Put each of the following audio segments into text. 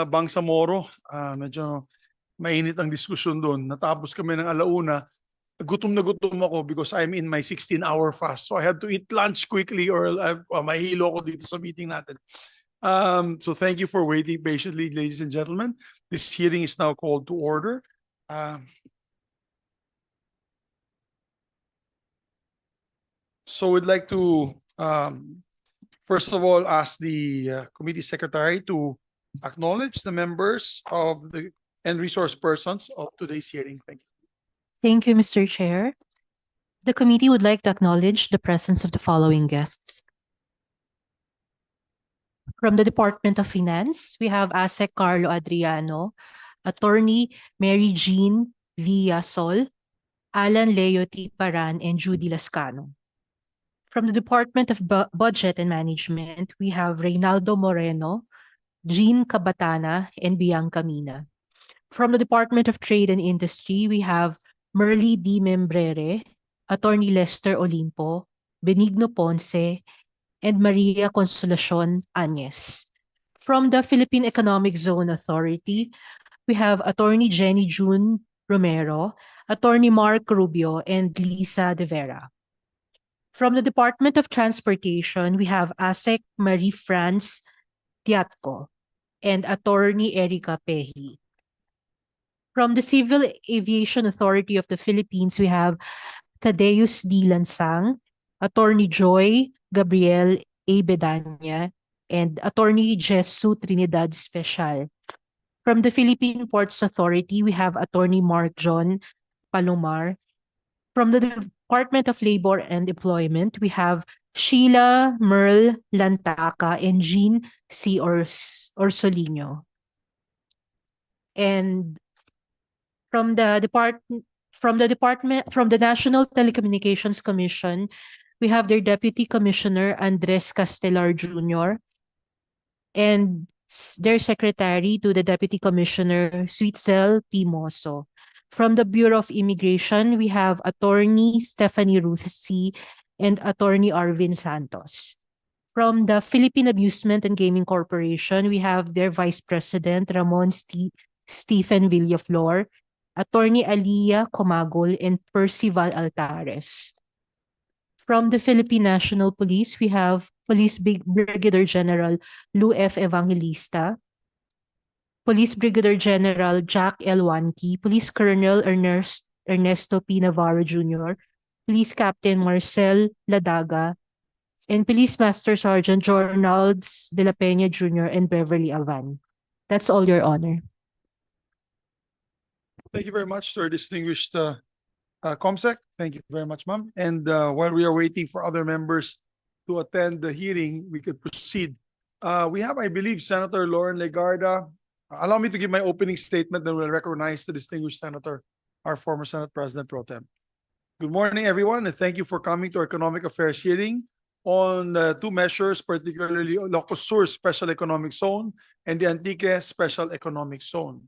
Bangsamoro, medyo mainit ang diskusyon doon. Natapos kami ng alauna. Gutom na gutom ako because I'm in my 16-hour fast. So I had to eat lunch quickly or mahilo ako dito sa meeting natin. So thank you for waiting patiently, ladies and gentlemen. This hearing is now called to order. So we'd like to, first of all, ask the committee secretary to acknowledge the members of the and resource persons of today's hearing. Thank you. Thank you, Mr. Chair. The committee would like to acknowledge the presence of the following guests. From the Department of Finance, we have ASEC Carlo Adriano, Attorney Mary Jean Villasol, Alan Leo T. Paran, and Judy Lascano. From the Department of Budget and Management, we have Reynaldo Moreno, Jean Cabatana, and Bianca Mina. From the Department of Trade and Industry, we have Merly D. Membrere, Attorney Lester Olimpo, Benigno Ponce, and Maria Consolacion Añez. From the Philippine Economic Zone Authority, we have Attorney Jenny June Romero, Attorney Mark Rubio, and Lisa De Vera. From the Department of Transportation, we have ASEC Marie France Tiatco and Attorney Erica Pehi. From the Civil Aviation Authority of the Philippines, we have Tadeus D. Lansang, Attorney Joy Gabriel A. Bedanya, and Attorney Jesu Trinidad Special. From the Philippine Ports Authority, we have Attorney Mark John Palomar. From the Department of Labor and Employment, we have Sheila Merle Lantaka and Jean C. Orsolino. And from the National Telecommunications Commission, we have their Deputy Commissioner Andres Castelar Jr. and their Secretary to the Deputy Commissioner Sweetzel P. Moso. From the Bureau of Immigration, we have Attorney Stephanie Ruth C. and Attorney Arvin Santos. From the Philippine Amusement and Gaming Corporation, we have their Vice President Ramon Stephen Villaflor, Attorney Aliyah Comagol, and Percival Altares. From the Philippine National Police, we have Police Brigadier General Lou F. Evangelista, Police Brigadier General Jack L. Wanki, Police Colonel Ernesto P. Navarro Jr., Police Captain Marcel Ladaga, and Police Master Sergeant Jornalds de la Peña Jr. and Beverly Avan. That's all, Your Honor. Thank you very much, sir. Distinguished ComSec. Thank you very much, ma'am. And while we are waiting for other members to attend the hearing, we could proceed. We have, I believe, Senator Lauren Legarda. Allow me to give my opening statement, then we'll recognize the distinguished senator, our former Senate President Pro Tem. Good morning, everyone, and thank you for coming to our Economic Affairs hearing on two measures, particularly Ilocos Sur Special Economic Zone and the Antique Special Economic Zone.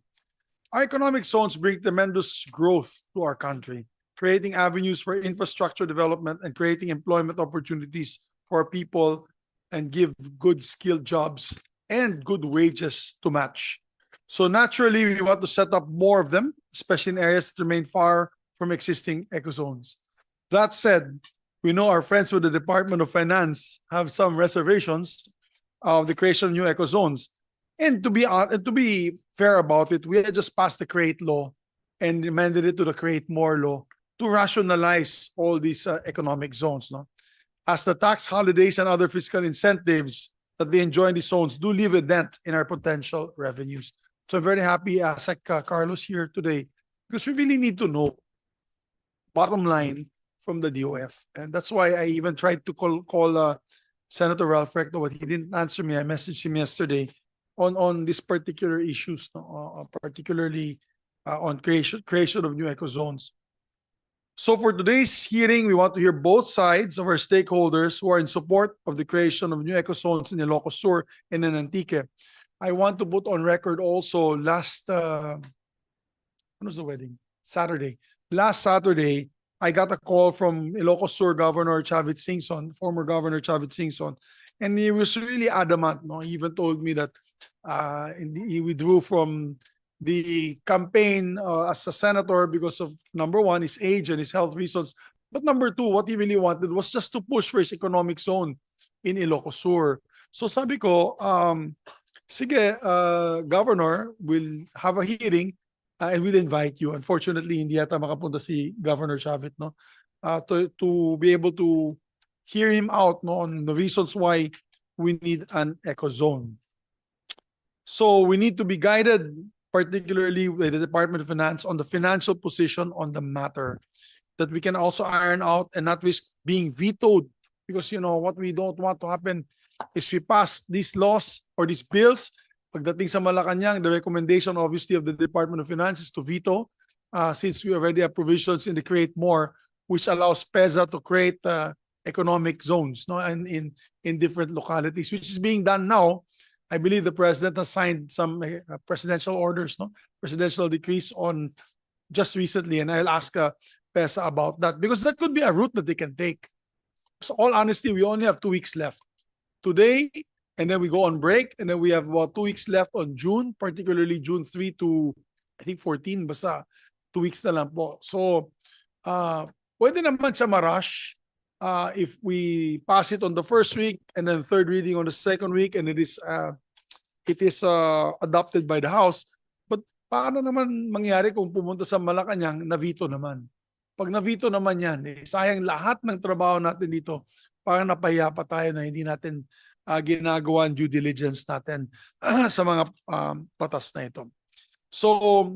Our economic zones bring tremendous growth to our country, creating avenues for infrastructure development and creating employment opportunities for people and give good skilled jobs and good wages to match. So naturally, we want to set up more of them, especially in areas that remain far from existing ecozones. That said, we know our friends with the Department of Finance have some reservations of the creation of new ecozones. And to be fair about it, we had just passed the CREATE law and amended it to the CREATE More law to rationalize all these economic zones. No? As the tax holidays and other fiscal incentives that they enjoy in these zones do leave a dent in our potential revenues. So I'm very happy ASEC Carlos here today because we really need to know bottom line from the DOF. And that's why I even tried to call Senator Ralph Recto, but he didn't answer me. I messaged him yesterday on these particular issues, particularly on creation of new ecozones. So for today's hearing, we want to hear both sides of our stakeholders who are in support of the creation of new ecozones in Ilocos Sur and in Antique. I want to put on record also last, when was the wedding? Saturday. Last Saturday, I got a call from Ilocos Sur Governor Chavit Singson, former Governor Chavit Singson, and he was really adamant. No? He even told me that he withdrew from the campaign as a senator because of number one, his age and his health reasons. But number two, what he really wanted was just to push for his economic zone in Ilocos Sur. So sabi ko, sige, Governor, will have a hearing and we'll invite you. Unfortunately, hindi yata makapunta si Governor Chavit, no? To be able to hear him out, no, on the reasons why we need an eco zone. So we need to be guided, particularly with the Department of Finance, on the financial position on the matter, that we can also iron out and not risk being vetoed. Because, you know, what we don't want to happen is we pass these laws or these bills. Pagdating sa Malacanang, the recommendation obviously of the Department of Finance is to veto, since we already have provisions in the Create More, which allows PEZA to create economic zones, no, and in different localities, which is being done now. I believe the president has signed some presidential orders, no, presidential decrees on just recently, and I'll ask PEZA about that, because that could be a route that they can take. So all honesty, we only have 2 weeks left. Today, and then we go on break, and then we have about 2 weeks left on June, particularly June 3 to I think 14, basta 2 weeks na lang po. So pwede naman siya ma-rush if we pass it on the first week and then third reading on the second week, and it is adopted by the House. But paano naman mangyari kung pumunta sa Malacanang na veto naman? Pag na-veto naman yan, sayang lahat ng trabaho natin dito, parang napahiya pa tayo na hindi natin ginagawa ang due diligence natin sa mga batas na ito. So,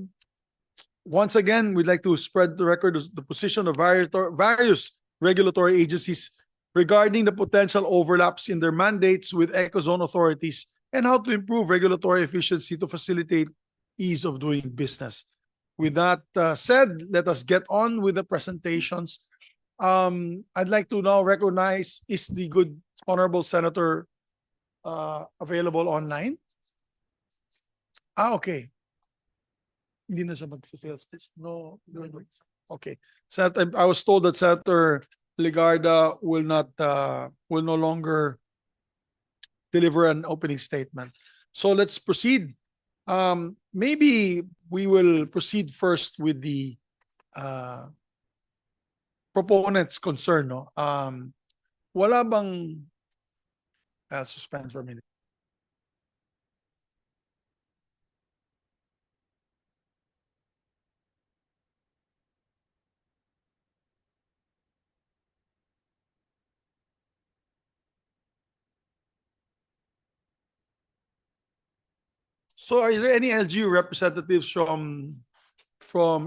once again, we'd like to spread the record of the position of various regulatory agencies regarding the potential overlaps in their mandates with ecozone authorities and how to improve regulatory efficiency to facilitate ease of doing business. With that said, let us get on with the presentations. I'd like to now recognize, is the good honorable senator available online? Okay. Hindi na siya mag-sales pitch. No. Okay. Senator, I was told that Senator Legarda will no longer deliver an opening statement. So let's proceed. Maybe we will proceed first with the proponent's concern, no? Wala bang suspend for a minute. So are there any LGU representatives from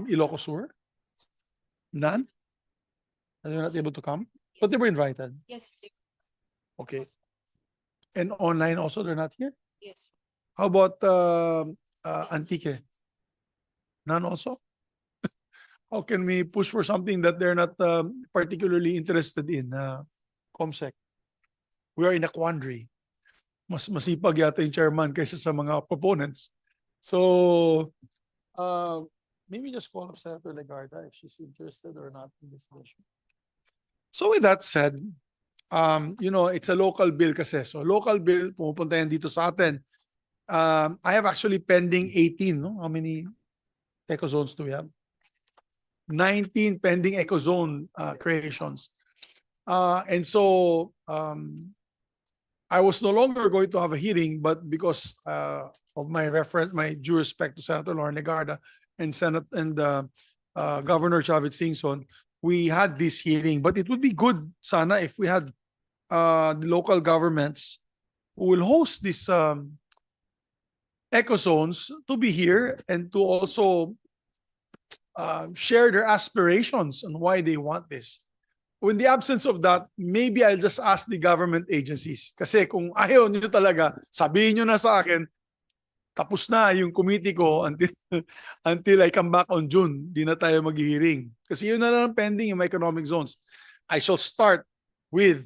Ilocos Sur? None? Are they not able to come? But they were invited. Yes. Okay. And online also, they're not here? Yes. How about Antique? None also? How can we push for something that they're not particularly interested in? Comsec. We are in a quandary. Mas masipag yata yung chairman kaysa sa mga proponents. So, maybe just call up Senator Legarda if she's interested or not in this issue. So with that said, you know, it's a local bill kasi. So local bill, pumupunta yan dito sa atin. I have actually pending 18, no? How many eco zones do we have? 19 pending eco zone creations. And so, I was no longer going to have a hearing, but because of my due respect to Senator Lauren Legarda and Governor Chavit Singson, we had this hearing. But it would be good, sana, if we had the local governments who will host these eco zones to be here and to also share their aspirations on why they want this. In the absence of that, maybe I'll just ask the government agencies. Kasi kung ayaw nyo talaga, sabihin nyo na sa akin, tapos na yung committee ko until I come back on June. Di na tayo mag-hearing. Kasi yun na lang pending yung economic zones. I shall start with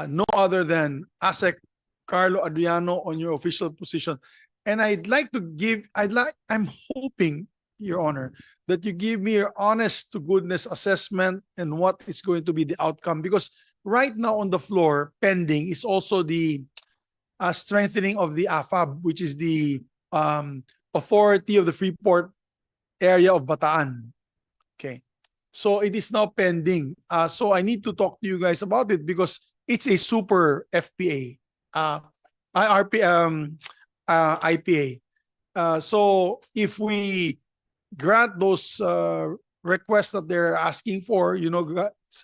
no other than ASEC Carlo Adriano on your official position. And I'm hoping, Your Honor, that you give me your honest to goodness assessment and what is going to be the outcome. Because right now on the floor, pending is also the strengthening of the AFAB, which is the authority of the Freeport area of Bataan. Okay. So it is now pending. So I need to talk to you guys about it because it's a super FPA, IPA. So if we grant those requests that they're asking for,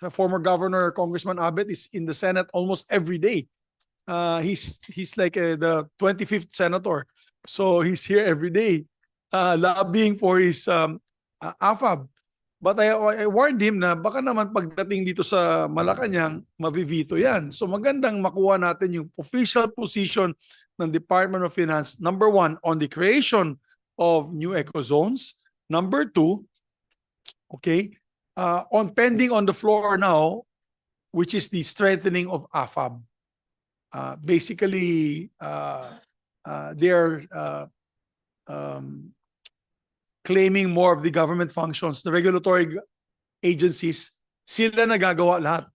former Governor Congressman Abet is in the Senate almost every day. He's like the 25th senator, so he's here every day, lobbying for his AFAB. But I warned him na baka naman pagdating dito sa Malacanang, mavivito yan. So magandang makuha natin yung official position ng Department of Finance. Number one, on the creation of new eco zones. Number two, okay, pending on the floor now, which is the strengthening of AFAB. Basically, they're claiming more of the government functions, the regulatory agencies, sila nagagawa lahat.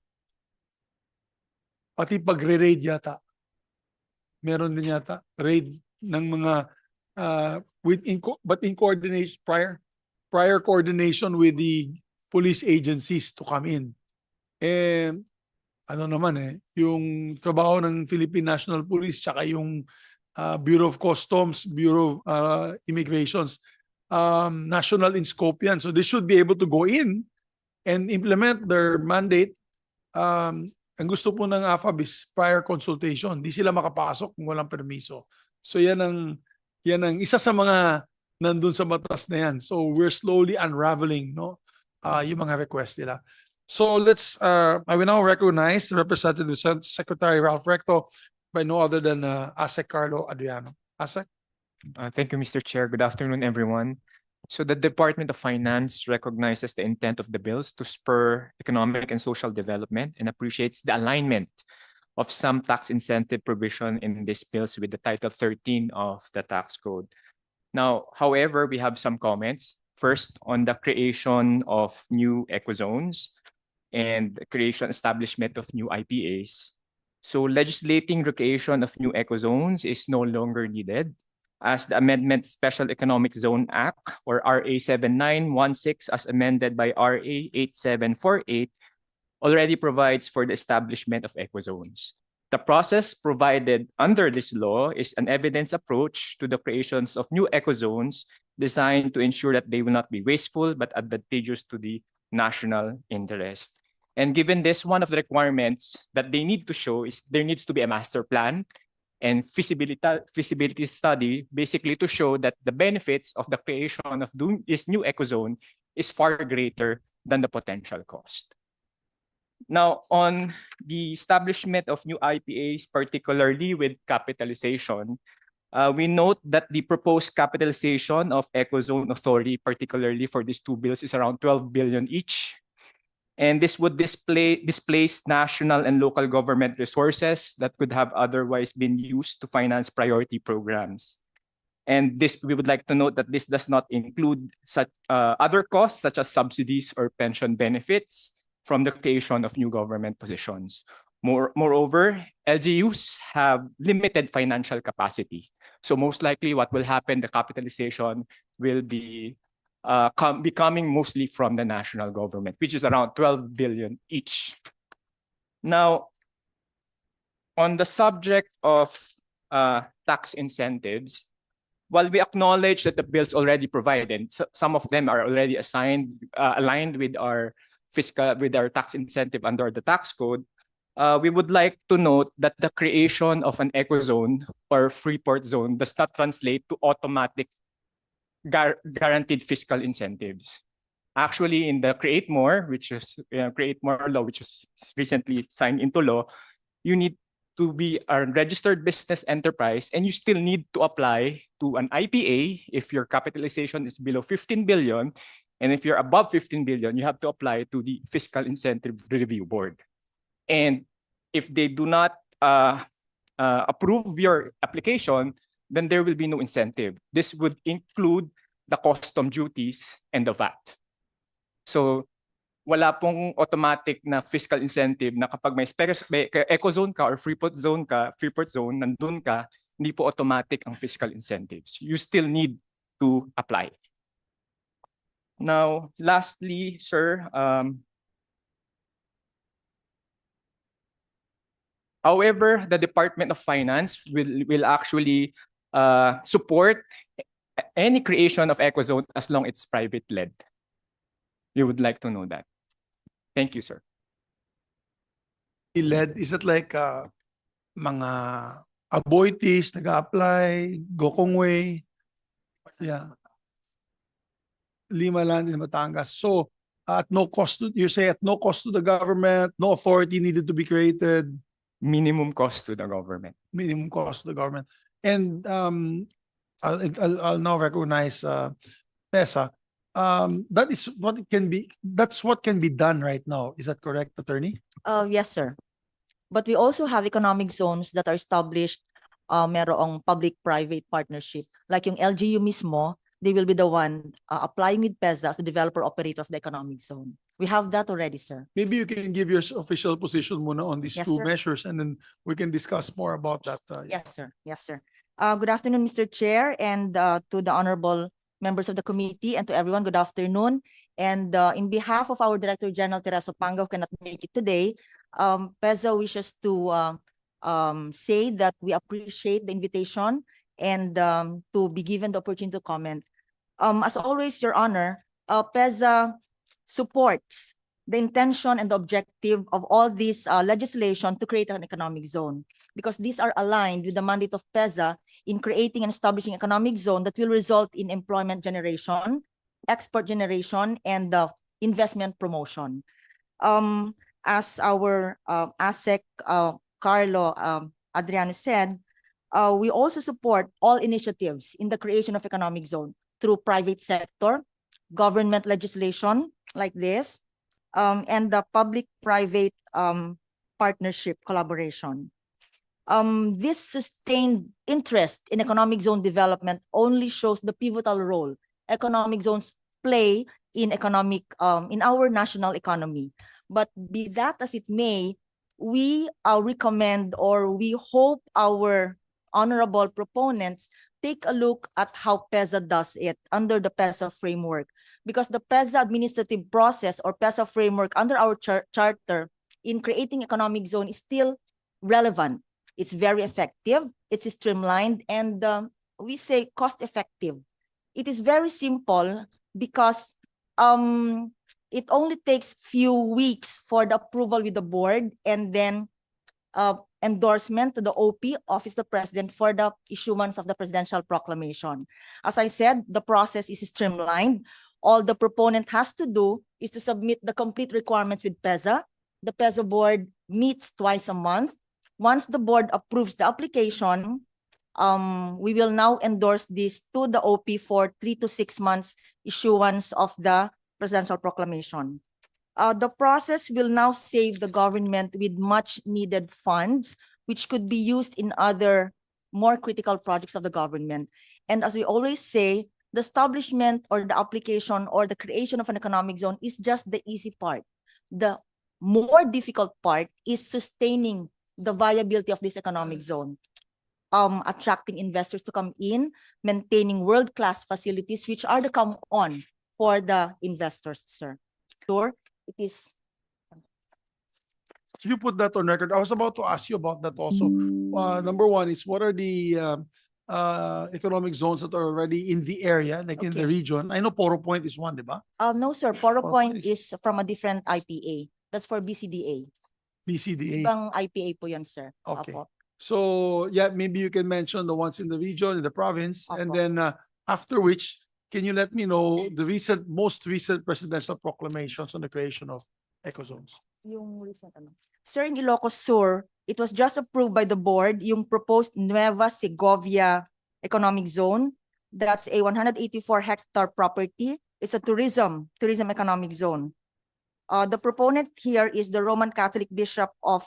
Pati pagre-raid yata. Meron din yata raid ng mga but in coordination prior coordination with the police agencies to come in. Ano naman yung trabaho ng Philippine National Police tsaka yung Bureau of Customs, Bureau of Immigrations, national in scope yan. So they should be able to go in and implement their mandate. Ang gusto po ng AFAB is prior consultation. Di sila makapasok kung walang permiso. So yan ang isa sa mga nandun sa batas na yan. So we're slowly unraveling yung mga request nila. So I will now recognize the Representative Secretary Ralph Recto by no other than ASEC Carlo Adriano. ASEC? Thank you, Mr. Chair. Good afternoon, everyone. So the Department of Finance recognizes the intent of the bills to spur economic and social development and appreciates the alignment of some tax incentive provision in these bills with the Title 13 of the tax code. Now, however, we have some comments. First, on the creation of new eco zones and the establishment of new IPAs. So legislating recreation of new eco zones is no longer needed, as the Amendment Special Economic Zone Act, or RA 7916, as amended by RA 8748, already provides for the establishment of eco zones. The process provided under this law is an evidence approach to the creations of new eco zones designed to ensure that they will not be wasteful but advantageous to the national interest. And given this, one of the requirements that they need to show is there needs to be a master plan and feasibility study, basically to show that the benefits of the creation of this new eco zone is far greater than the potential cost. Now, on the establishment of new IPAs, particularly with capitalization, we note that the proposed capitalization of eco zone authority, particularly for these two bills, is around 12 billion each. And this would displace national and local government resources that could have otherwise been used to finance priority programs. And we would like to note that this does not include such other costs such as subsidies or pension benefits from the creation of new government positions. Moreover, LGUs have limited financial capacity. So most likely what will happen, the capitalization will be coming mostly from the national government, which is around 12 billion each. Now, on the subject of tax incentives, while we acknowledge that the bills already provide, and some of them are already aligned with our tax incentive under the tax code, we would like to note that the creation of an eco zone or Freeport zone does not translate to automatic guaranteed fiscal incentives. Actually, in the Create More law, which was recently signed into law, you need to be a registered business enterprise, and you still need to apply to an IPA if your capitalization is below 15 billion, and if you're above 15 billion, you have to apply to the Fiscal Incentive Review Board. And if they do not approve your application, then there will be no incentive. This would include the custom duties and the VAT. So wala pong automatic na fiscal incentive na kapag may eco zone ka or freeport zone, nandun ka, hindi po automatic ang fiscal incentives. You still need to apply. Now, lastly, sir, however, the Department of Finance will actually support any creation of eco zone as long it's private led. You would like to know that. Thank you, sir. Led, is it like mga aboitis nag-apply, Gokongwei? Yeah. Lima Land in Batangas. So at no cost to, you say at no cost to the government, no authority needed to be created. Minimum cost to the government. Minimum cost to the government. And I'll now recognize PEZA. That is what it can be. That's what can be done right now. Is that correct, Attorney? Yes, sir. But we also have economic zones that are established merong public-private partnership. Like yung LGU mismo, they will be the one applying with PEZA as the developer-operator of the economic zone. We have that already, sir. Maybe you can give your official position muna on these Yes, two sir. measures, and then we can discuss more about that. Yes, sir. Yes, sir. Good afternoon, Mr. Chair, and to the honorable members of the committee, and to everyone, good afternoon. And in behalf of our Director General, Teresa Panga, who cannot make it today, PEZA wishes to say that we appreciate the invitation and to be given the opportunity to comment. As always, Your Honor, PEZA supports the intention and the objective of all this legislation to create an economic zone, because these are aligned with the mandate of PEZA in creating and establishing economic zone that will result in employment generation, export generation, and investment promotion. As our ASEC Carlo Adriano said, we also support all initiatives in the creation of economic zone through private sector, government legislation like this, and the public-private partnership collaboration. This sustained interest in economic zone development only shows the pivotal role economic zones play in our national economy. But be that as it may, we recommend, or we hope our honorable proponents take a look at how PEZA does it under the PEZA framework, because the PEZA administrative process or PEZA framework under our charter in creating economic zone is still relevant. It's very effective, it's streamlined, and we say cost effective. It is very simple because it only takes few weeks for the approval with the board, and then endorsement to the OP, Office of the President, for the issuance of the presidential proclamation. As I said, the process is streamlined. All the proponent has to do is to submit the complete requirements with PEZA. The PEZA board meets twice a month. Once the board approves the application, we will now endorse this to the OP for 3 to 6 months issuance of the presidential proclamation. The process will now save the government with much needed funds, which could be used in other more critical projects of the government. And as we always say, the establishment or the application or the creation of an economic zone is just the easy part. The more difficult part is sustaining the viability of this economic zone, attracting investors to come in, maintaining world-class facilities, which are the come on for the investors, sir. Sure, it is. You put that on record. I was about to ask you about that also. Number one is, what are the economic zones that are already in the area, like in the region? I know Poro Point is one, di ba? No, sir. Poro Poro Point Point is from a different IPA. That's for BCDA. BCDA. Ibang IPA po yan, sir. Okay. Apo. So yeah, maybe you can mention the ones in the region, in the province, and Opo. then after which, can you let me know the most recent presidential proclamations on the creation of eco zones? Yung recent ano. Sir, in Ilocos Sur, it was just approved by the board yung proposed Nueva Segovia Economic Zone. That's a 184-hectare property. It's a tourism economic zone. The proponent here is the Roman Catholic Bishop of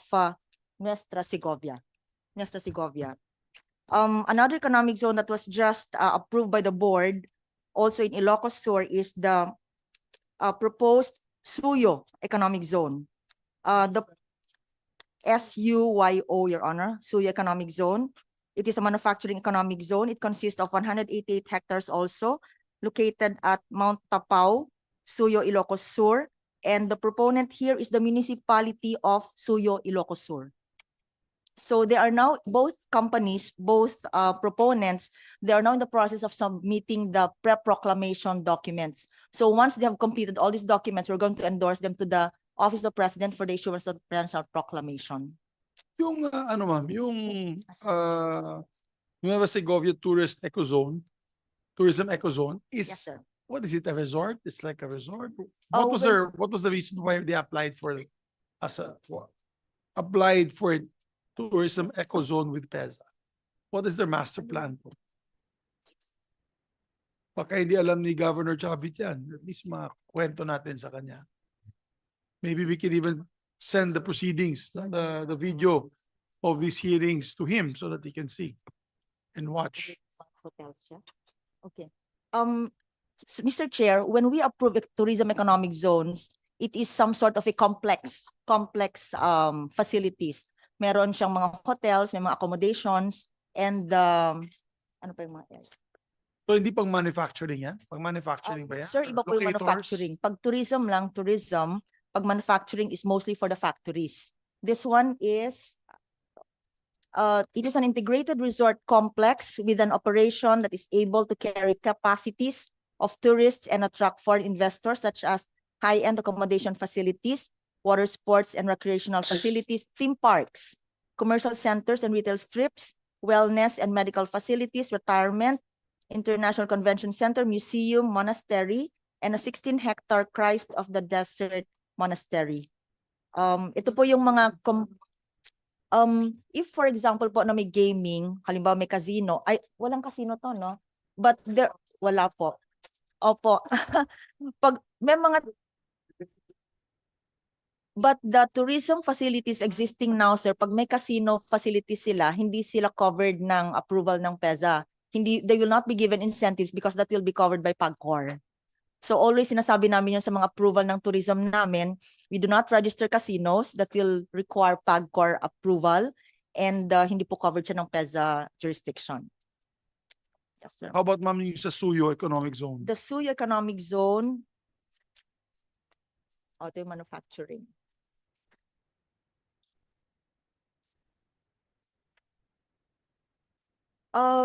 Nuestra Segovia. Another economic zone that was just approved by the board, also in Ilocos Sur, is the proposed Suyo Economic Zone. The SUYO, Your Honor, Suyo Economic Zone. It is a manufacturing economic zone. It consists of 188 hectares also, located at Mount Tapao, Suyo, Ilocos Sur. And the proponent here is the municipality of Suyo, Ilocos Sur. So they are now, both companies, both proponents, they are now in the process of submitting the pre-proclamation documents. So once they have completed all these documents, we're going to endorse them to the Office of the President for the issuance of presidential proclamation. Yung ano ma'am, yung Nueva Segovia Tourist Ecozone, Tourism Ecozone is Yes, sir. what is it, a resort? It's like a resort. Oh, What was the reason why they applied for applied for tourism ecozone with PEZA? What is their master plan po? Baka hindi alam ni Governor Chavit yan. At least makwento natin sa kanya. Maybe we can even send the proceedings, the video of these hearings to him so that he can see and watch. Okay. Mr. Chair, when we approve tourism economic zones, it is some sort of a complex facilities. Meron siyang mga hotels, may mga accommodations, and ano pa yung mga else? So hindi pang manufacturing yan? Pang manufacturing ba yan? Sir, iba po yung Locators? manufacturing. Pag tourism lang, tourism. Pag manufacturing is mostly for the factories. This one is, it is an integrated resort complex with an operation that is able to carry capacities of tourists and attract foreign investors, such as high-end accommodation facilities, water sports and recreational facilities, theme parks, commercial centers and retail strips, wellness and medical facilities, retirement, international convention center, museum, monastery, and a 16-hectare Christ of the Desert monastery. Ito po yung mga if for example po na may gaming, halimbawa may casino, ay walang casino to, no? But there wala po. Opo. Pag may mga But the tourism facilities existing now, sir, pag may casino facilities sila, hindi sila covered ng approval ng PEZA. They will not be given incentives because that will be covered by PAGCOR. So always sinasabi namin yun sa mga approval ng tourism namin, we do not register casinos that will require PAGCOR approval, and hindi po covered siya ng PEZA jurisdiction. Yes, sir. How about ma'am yung sa Suyo Economic Zone? The Suyo Economic Zone, auto manufacturing.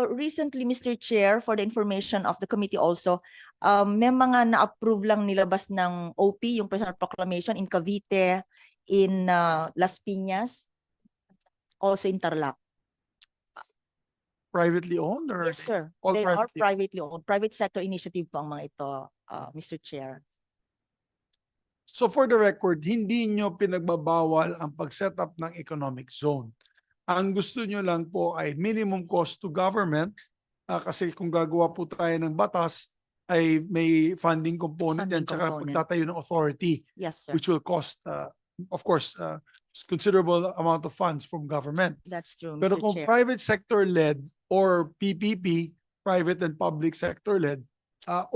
Recently, Mr. Chair, for the information of the committee also, may mga na-approve lang nilabas ng OP, yung personal proclamation in Cavite, in Las Piñas, also in Tarlac. Privately owned or? Yes, sir. all They are privately- privately owned. Private sector initiative po ang mga ito, Mr. Chair. So for the record, hindi nyo pinagbabawal ang pag-set up ng economic zone. Ang gusto nyo lang po ay minimum cost to government, kasi kung gagawa po tayo ng batas ay may funding component yan, Funding tsaka component. pagtatayo ng authority, Yes, sir. which will cost, of course, considerable amount of funds from government. That's true, Pero Mr. kung Chair. private sector led or PPP, private and public sector led,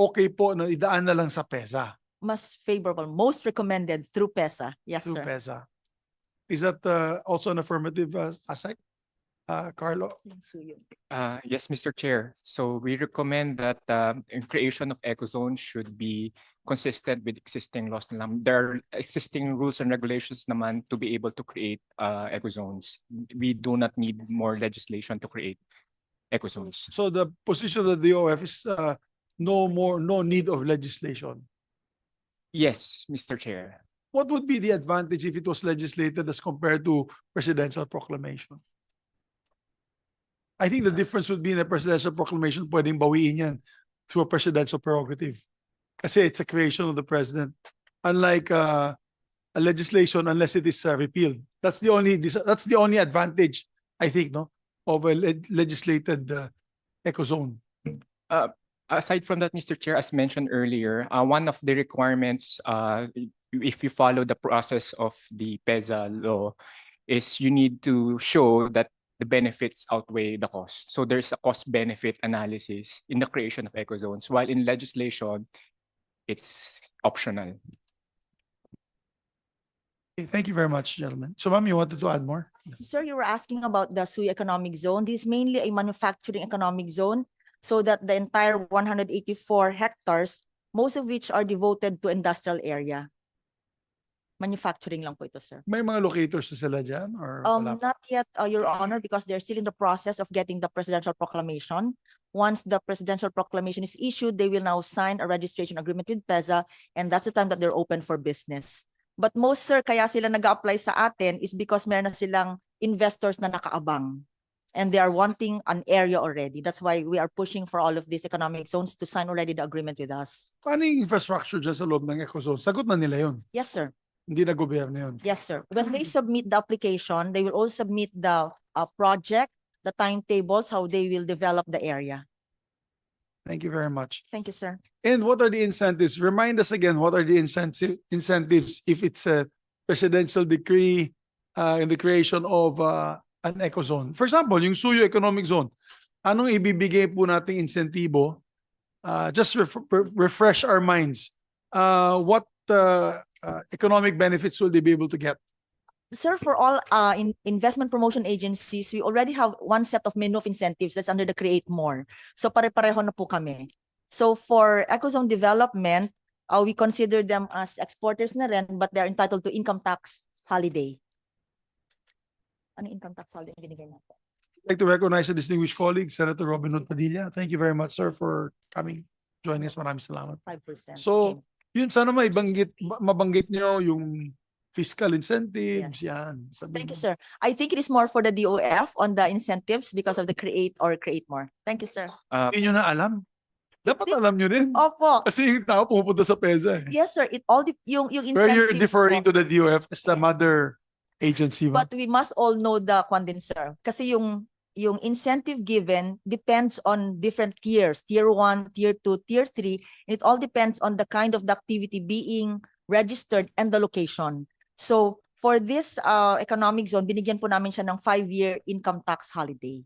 okay po na idaan na lang sa PEZA, Mas favorable, most recommended through PEZA. Yes, through sir. PEZA. Is that also an affirmative aside? Carlo? Yes, Mr. Chair. So we recommend that in creation of ecozone should be consistent with existing laws. There are existing rules and regulations naman to be able to create ecozones. We do not need more legislation to create ecozones. So the position of the DOF is no need of legislation. Yes, Mr. Chair. What would be the advantage if it was legislated as compared to presidential proclamation? I think the difference would be in a presidential proclamation, pwedeng bawiin yan through a presidential prerogative. Kasi it's a creation of the president. Unlike a legislation, unless it is repealed. That's the only advantage, I think, no, of a legislated ecozone. Aside from that, Mr. Chair, as mentioned earlier, one of the requirements, if you follow the process of the PEZA law, is you need to show that the benefits outweigh the cost. So there's a cost-benefit analysis in the creation of ecozones, while in legislation, it's optional. Okay, thank you very much, gentlemen. So, ma'am, you wanted to add more? Sir, you were asking about the SUI economic zone. This is mainly a manufacturing economic zone, so that the entire 184 hectares, most of which are devoted to industrial area. Manufacturing lang po ito, sir. May mga locators na sila dyan? Or wala pa? Not yet, Your Honor, because they're still in the process of getting the presidential proclamation. Once the presidential proclamation is issued, they will now sign a registration agreement with PEZA, and that's the time that they're open for business. But most, sir, kaya sila nag-apply sa atin is because meron na silang investors na nakaabang. And they are wanting an area already. That's why we are pushing for all of these economic zones to sign already the agreement with us. Paano yung infrastructure dyan sa loob ng ecozone? Sagot na nila yun. Yes, sir. Hindi na gobyerno yun. Yes, sir. When they submit the application, they will also submit the project, the timetables, how they will develop the area. Thank you very much. Thank you, sir. And what are the incentives? Remind us again, what are the incentives if it's a presidential decree in the creation of an ecozone? For example, yung Suyo Economic Zone, anong ibibigay po nating insentibo? Just refresh our minds. What economic benefits will they be able to get? Sir, for all investment promotion agencies, we already have one set of menu of incentives that's under the Create More. So pare-pareho na po kami. So for ecozone development, we consider them as exporters na rin, but they're entitled to income tax holiday. Ano income tax holiday ang binigay natin? I'd like to recognize a distinguished colleague, Senator Robin Hood Padilla. Thank you very much, sir, for coming, joining us. Maraming salamat. 5%. So, Okay. yun, sana mabanggit nyo yung fiscal incentives, yan. Thank you, sir. I think it is more for the DOF on the incentives because of the Create More. Thank you, sir. Hindi nyo na alam. Dapat alam nyo din. Opo. Kasi yung tao pumupunta sa PEZA. Yes, sir. It all yung incentives. Where you're deferring po. to the DOF as the mother agency. But we must all know the kwan sir. Kasi yung incentive given depends on different tiers, tier 1, tier 2, tier 3. And it all depends on the kind of the activity being registered and the location. So for this economic zone, binigyan po namin siya ng 5-year income tax holiday.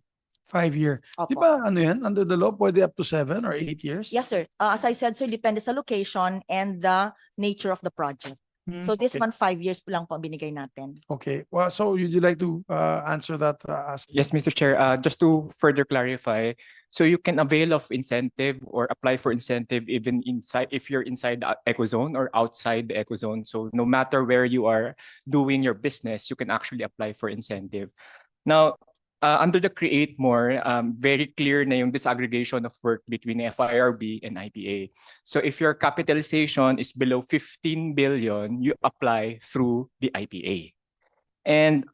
5-year. Opo. Di ba ano yan? Under the law, pwede up to 7 or 8 years? Yes, sir. As I said, sir, depende sa location and the nature of the project. So this Okay. one, 5 years po lang po ang binigay natin. Okay. Well, so would you like to answer that? Yes, Mr. Chair, just to further clarify, so you can avail of incentive or apply for incentive even inside, if you're inside the ecozone or outside the ecozone. So no matter where you are doing your business, you can actually apply for incentive. Now, under the Create More, very clear na yung disaggregation of work between FIRB and IPA. So if your capitalization is below 15 billion, you apply through the IPA. And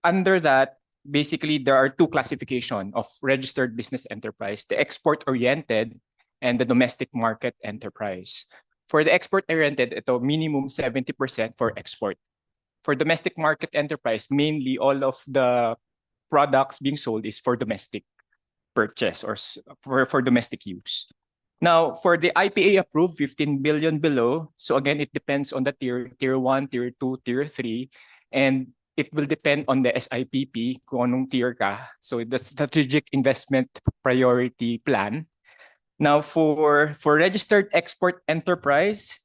under that, basically, there are two classifications of registered business enterprise, the export-oriented and the domestic market enterprise. For the export-oriented, ito minimum 70% for export. For domestic market enterprise, mainly all of the products being sold is for domestic purchase or for domestic use. Now, for the IPA approved, 15 billion below, so again, it depends on the tier 1, tier 2, tier 3, and it will depend on the SIPP kung anong tier ka. So the strategic investment priority plan. Now for registered export enterprise,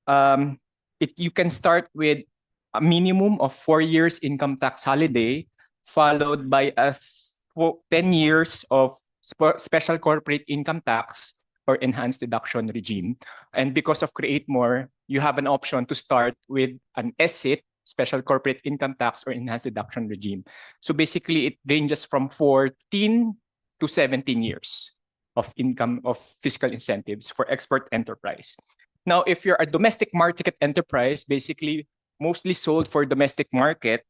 you can start with a minimum of 4 years income tax holiday, followed by 10 years of special corporate income tax or enhanced deduction regime. And because of Create More, you have an option to start with an SIT, special corporate income tax or enhanced deduction regime. So basically, it ranges from 14 to 17 years of income of fiscal incentives for export enterprise. Now, if you're a domestic market enterprise, basically mostly sold for domestic market,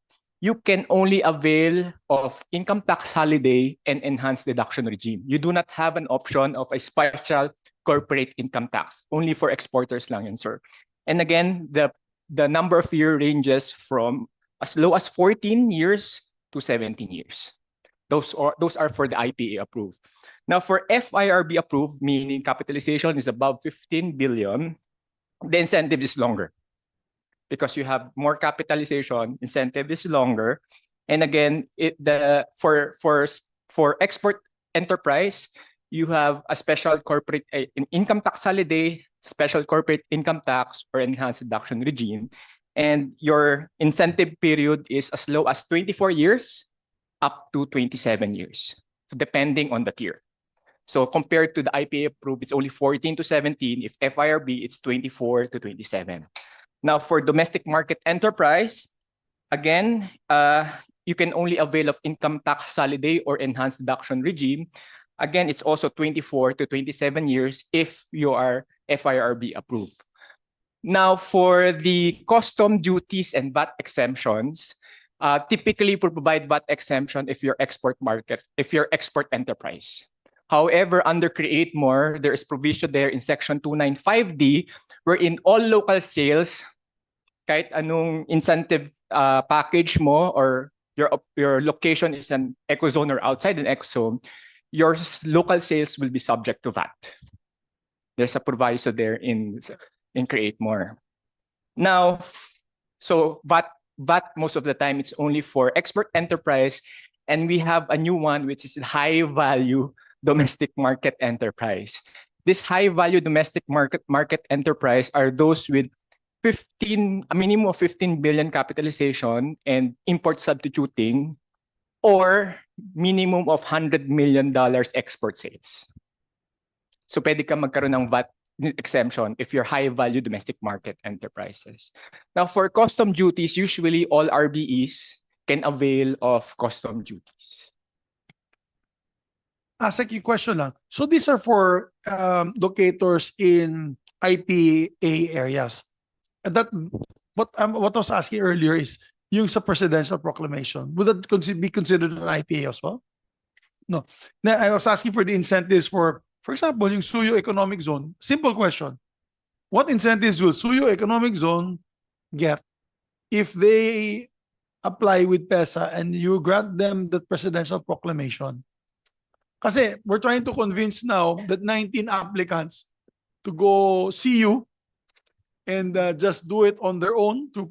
you can only avail of income tax holiday and enhanced deduction regime. You do not have an option of a special corporate income tax. Only for exporters lang yun, sir. And again, the number of year ranges from as low as 14 years to 17 years. Those are for the IPA approved. Now for FIRB approved, meaning capitalization is above 15 billion, the incentive is longer. Because you have more capitalization, incentive is longer. And again, for export enterprise, you have a special corporate income tax holiday, special corporate income tax, or enhanced deduction regime. And your incentive period is as low as 24 years up to 27 years, so depending on the tier. So compared to the IPA approved, it's only 14 to 17. If FIRB, it's 24 to 27. Now for domestic market enterprise, again, you can only avail of income tax holiday or enhanced deduction regime. Again, it's also 24 to 27 years if you are FIRB approved. Now, for the custom duties and VAT exemptions, typically we provide VAT exemption if you're export enterprise. However, under Create More, there is provision there in Section 295D, wherein all local sales, kahit anong incentive package mo or your location is an ecozone or outside an ecozone, your local sales will be subject to VAT. There's a proviso there in Create More. Now, so VAT most of the time it's only for export enterprise, and we have a new one which is high value domestic market enterprise. This high value domestic market enterprise are those with a minimum of 15 billion capitalization and import substituting, or minimum of $100 million export sales. So pwede ka magkaroon ng VAT exemption if you're high value domestic market enterprises. Now for custom duties, usually all RBEs can avail of custom duties. Asek, yung question lang. So these are for locators in IPA areas. And that what I was asking earlier is yung sa presidential proclamation. Would that be considered an IPA as well? No. Now, I was asking for the incentives for example, yung Suyo Economic Zone. Simple question. What incentives will Suyo Economic Zone get if they apply with PEZA and you grant them the presidential proclamation? Kasi we're trying to convince now that 19 applicants to go see you and just do it on their own through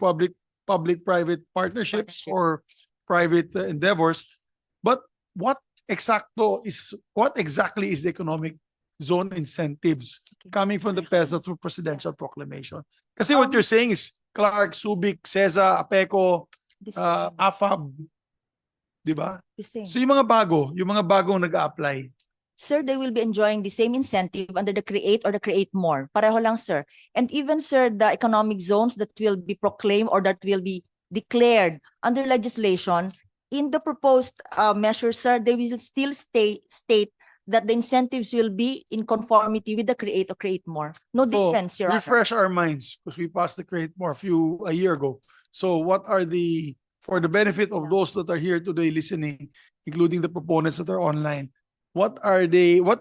public-private partnerships or private endeavors. But what exactly is the economic zone incentives coming from the PEZA through presidential proclamation? Kasi what you're saying is Clark, Subic, CEZA, APECO, AFAB, di ba? So yung mga bagong nag-a-apply. Sir, they will be enjoying the same incentive under the Create or the Create More. Pareho lang, sir. And even, sir, the economic zones that will be proclaimed or that will be declared under legislation, in the proposed measure, sir, they will still state that the incentives will be in conformity with the Create or Create More. No difference, Your Honor. Refresh our minds, because we passed the Create More a year ago. So what are for the benefit of those that are here today listening, including the proponents that are online, what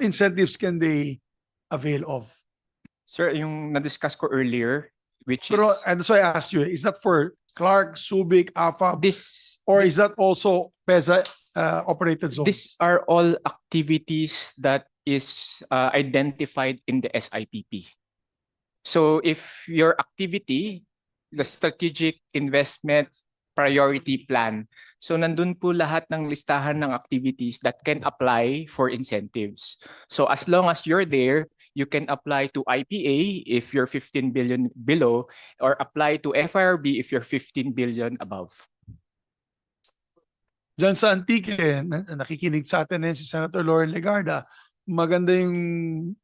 incentives can they avail of? Sir, yung na-discuss ko earlier, and that's why I asked you, is that for Clark, Subic, AFAB, or is that also PEZA operated zones? These are all activities that is identified in the SIPP. So if your activity, the strategic investment priority plan, so nandun po lahat ng listahan ng activities that can apply for incentives. So as long as you're there, you can apply to IPA if you're 15 billion below, or apply to FIRB if you're 15 billion above. Diyan sa Antique, nakikinig sa atin si Senator Lauren Legarda, maganda yung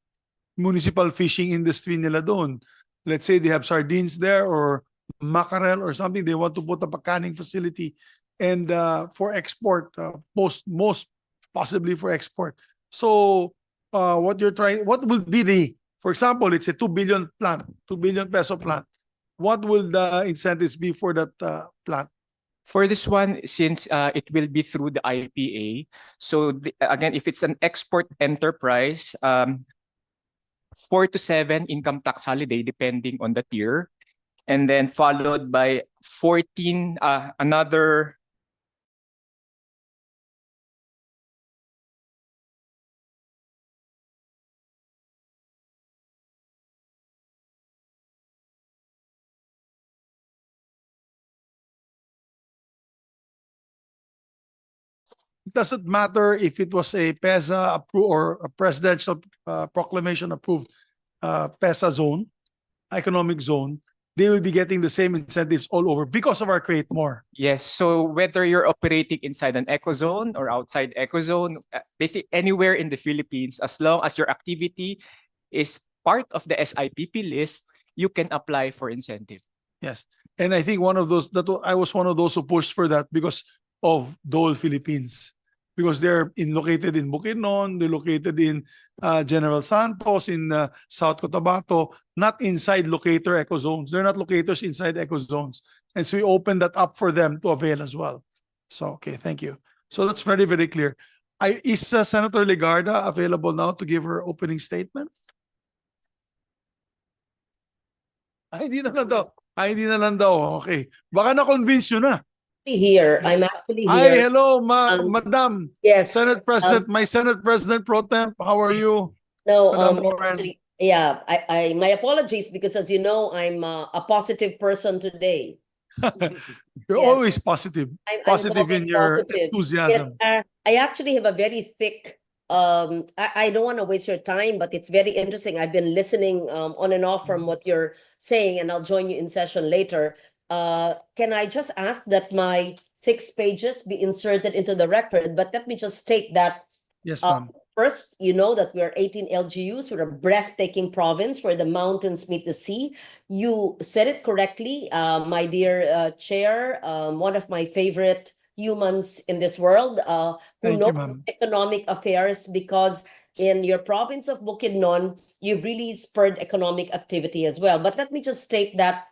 municipal fishing industry nila doon. Let's say they have sardines there or mackerel or something, they want to put up a canning facility and for export, most possibly for export. So what will be for example, it's a 2 billion peso plant. What will the incentives be for that plant? For this one, since it will be through the IPA, so again, if it's an export enterprise, 4 to 7 income tax holiday depending on the tier, and then followed by 14 another It doesn't matter if it was a PEZA approved or a presidential proclamation approved PEZA zone, economic zone. they will be getting the same incentives all over because of our Create More. Yes, so whether you're operating inside an ecozone or outside ecozone, basically anywhere in the Philippines, as long as your activity is part of the SIPP list, you can apply for incentive. Yes. And I think I was one of those who pushed for that because of Dole Philippines. Because located in Bukidnon, they're located in General Santos, in South Cotabato, not inside locator eco zones. They're not locators inside eco zones. And so we opened that up for them to avail as well. So, okay, thank you. So that's very, very clear. Is Senator Legarda available now to give her opening statement? Hindi na lang daw. Hindi na lang daw. Okay. Baka na-convince nyo na. Here. I'm actually Hi, here. hello, Um, Madam Yes. Senate President, my Senate President Pro Temp. How are you, No, Madam Lauren? actually, yeah, my apologies because as you know, I'm a positive person today. You're Yes. always positive, I'm positive in always your positive. enthusiasm. Yes, I actually have a very thick, I don't want to waste your time, but it's very interesting. I've been listening on and off from what you're saying, and I'll join you in session later. Can I just ask that my 6 pages be inserted into the record? But let me just state that Yes, ma'am. first, you know that we're 18 LGUs. We're a breathtaking province where the mountains meet the sea. You said it correctly, my dear chair, one of my favorite humans in this world who Thank you, knows ma'am. economic affairs, because in your province of Bukidnon, you've really spurred economic activity as well. But let me just state that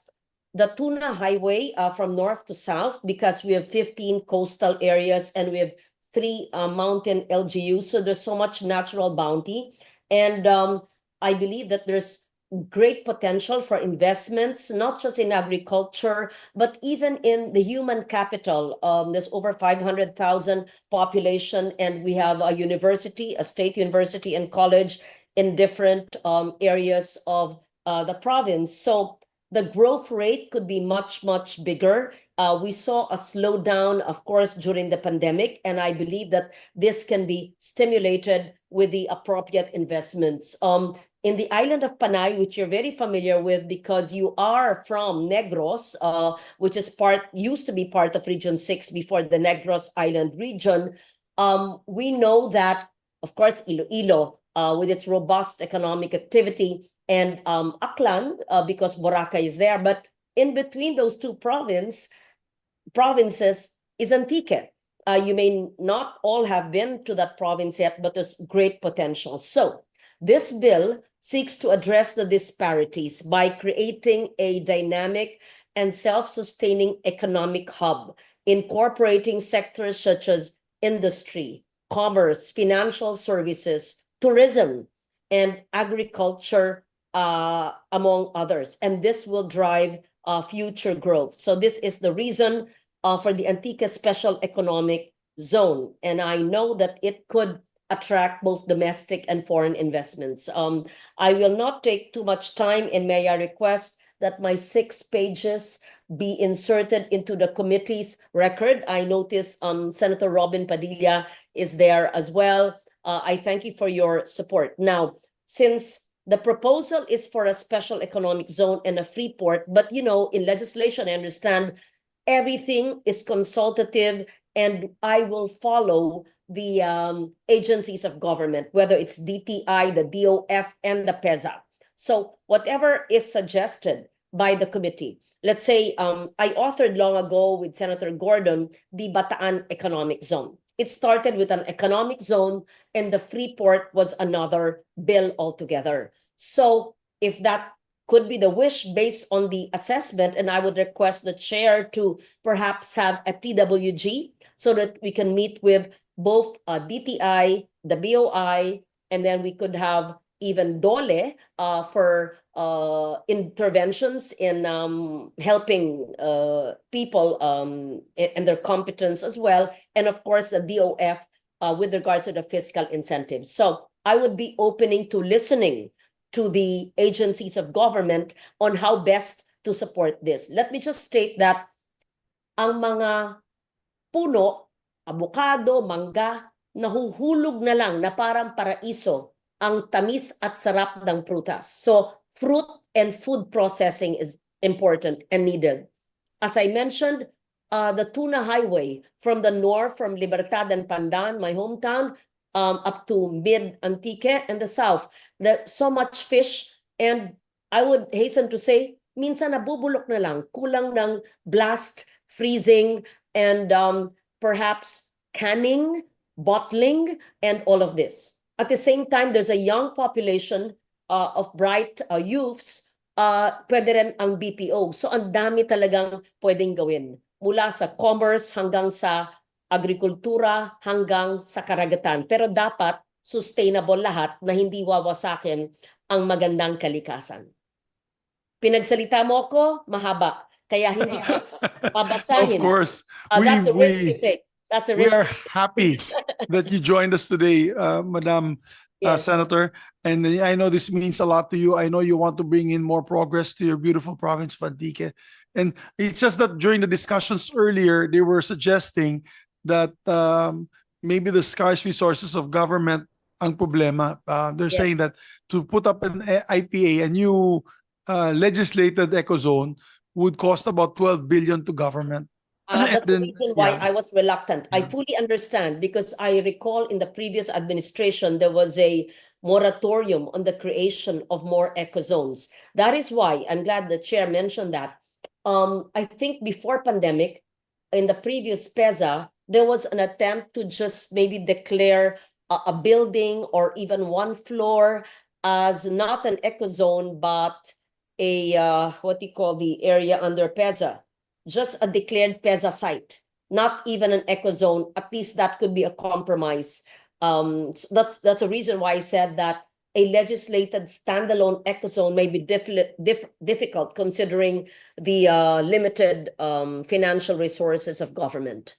the Tuna Highway from north to south, because we have 15 coastal areas and we have 3 mountain LGUs, so there's so much natural bounty. And I believe that there's great potential for investments, not just in agriculture, but even in the human capital. There's over 500,000 population, and we have a university, a state university and college in different areas of the province. So the growth rate could be much, much bigger. We saw a slowdown, of course, during the pandemic, and I believe that this can be stimulated with the appropriate investments. In the island of Panay, which you're very familiar with because you are from Negros, which used to be part of Region 6 before the Negros Island region, we know that, of course, Iloilo, with its robust economic activity, and Aklan, because Boracay is there. But in between those two provinces is Antique. You may not all have been to that province yet, but there's great potential. So this bill seeks to address the disparities by creating a dynamic and self-sustaining economic hub, incorporating sectors such as industry, commerce, financial services, tourism, and agriculture, among others. And this will drive future growth. So this is the reason for the Antique Special Economic Zone. And I know that it could attract both domestic and foreign investments. I will not take too much time, and may I request that my 6 pages be inserted into the committee's record. I notice Senator Robin Padilla is there as well. I thank you for your support. Now, since the proposal is for a special economic zone and a free port, but you know, in legislation, I understand everything is consultative, and I will follow the agencies of government, whether it's DTI, the DOF, and the PEZA. So whatever is suggested by the committee, let's say I authored long ago with Senator Gordon the Bataan Economic Zone. It started with an economic zone, and the free port was another bill altogether. So if that could be the wish based on the assessment, and I would request the chair to perhaps have a TWG so that we can meet with both DTI, the BOI, and then we could have even DOLE for interventions in helping people and their competence as well. And of course, the DOF with regard to the fiscal incentives. So I would be opening to listening to the agencies of government on how best to support this. Let me just state that ang mga puno, abukado, mangga, nahuhulog na lang na parang paraiso ang tamis at sarap ng prutas. So fruit and food processing is important and needed. As I mentioned, the Tuna Highway from the north, from Libertad and Pandan, my hometown, up to mid-Antique and the south. There's so much fish, and I would hasten to say, minsan nabubulok na lang, kulang ng blast, freezing, and perhaps canning, bottling, and all of this. At the same time, there's a young population of bright youths, pwede rin ang BPO. So ang dami talagang pwedeng gawin. Mula sa commerce hanggang sa agrikultura hanggang sa karagatan. Pero dapat sustainable lahat na hindi wawasakin ang magandang kalikasan. Pinagsalita mo ko, mahaba. Kaya hindi ko babasahin. Of course. That's a risk you take. That's a We risk. are happy that you joined us today, Madam Yes. Senator. And I know this means a lot to you. I know you want to bring in more progress to your beautiful province of Antique. And it's just that during the discussions earlier, they were suggesting that maybe the scarce resources of government ang problema. They're Yes. saying that to put up an IPA, a new legislated ecozone, would cost about 12 billion to government. That's the Then, reason why yeah. I was reluctant. I Yeah. fully understand because I recall in the previous administration, there was a moratorium on the creation of more eco zones. That is why I'm glad the chair mentioned that. I think before pandemic, in the previous PEZA, there was an attempt to just maybe declare a building or even one floor as not an eco zone, but a what do you call the area under PEZA? Just a declared PEZA site, not even an eco zone. At least that could be a compromise. So that's a reason why I said that a legislated standalone eco zone may be difficult considering the limited financial resources of government.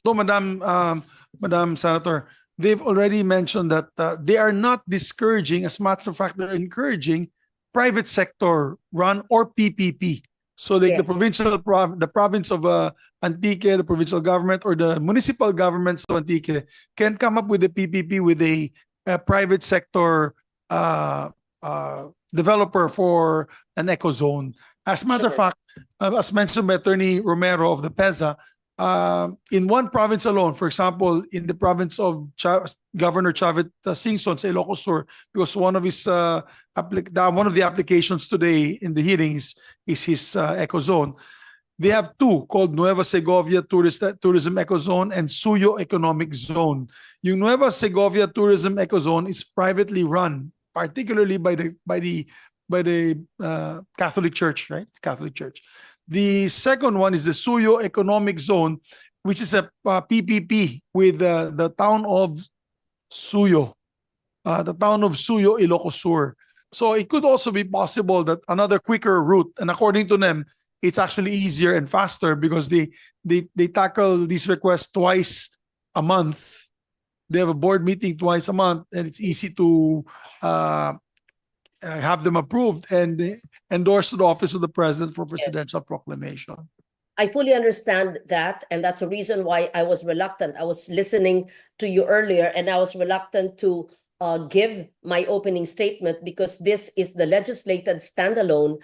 So, Madam Senator, they've already mentioned that they are not discouraging. As a matter of fact, they're encouraging private sector run or PPP. So, like Yeah. the province of Antique, the provincial government, or the municipal governments of Antique can come up with a PPP with a private sector developer for an eco zone. As a matter of Sure. fact, as mentioned by Attorney Romero of the PEZA, in one province alone, for example, in the province of Governor Chavit Singson sa Ilocos Sur, because one of his one of the applications today in the hearings is his eco zone. They have two called Nueva Segovia Tourism Eco Zone and Suyo Economic Zone. Yung Nueva Segovia Tourism Eco Zone is privately run, particularly by the Catholic Church, right? Catholic Church. The second one is the Suyo Economic Zone, which is a PPP with the town of Suyo, Ilocos Sur. So it could also be possible that another quicker route, and according to them, it's actually easier and faster because they tackle these requests twice a month. They have a board meeting twice a month, and it's easy to have them approved and endorsed to the office of the president for presidential proclamation. I fully understand that, and that's a reason why I was reluctant. I was listening to you earlier, and I was reluctant to give my opening statement because this is the legislated standalone,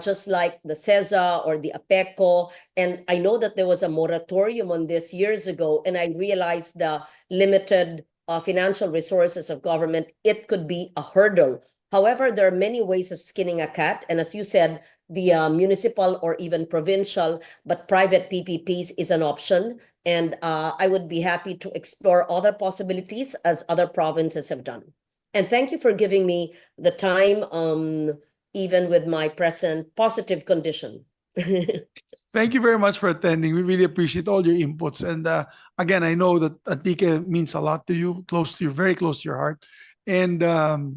just like the CEZA or the APECO. And I know that there was a moratorium on this years ago, and I realized the limited financial resources of government, it could be a hurdle. However, there are many ways of skinning a cat. And as you said, the municipal or even provincial, but private PPPs is an option. And I would be happy to explore other possibilities as other provinces have done. And thank you for giving me the time, even with my present positive condition. Thank you very much for attending. We really appreciate all your inputs. And again, I know that Antique means a lot to you, close to you, very close to your heart. And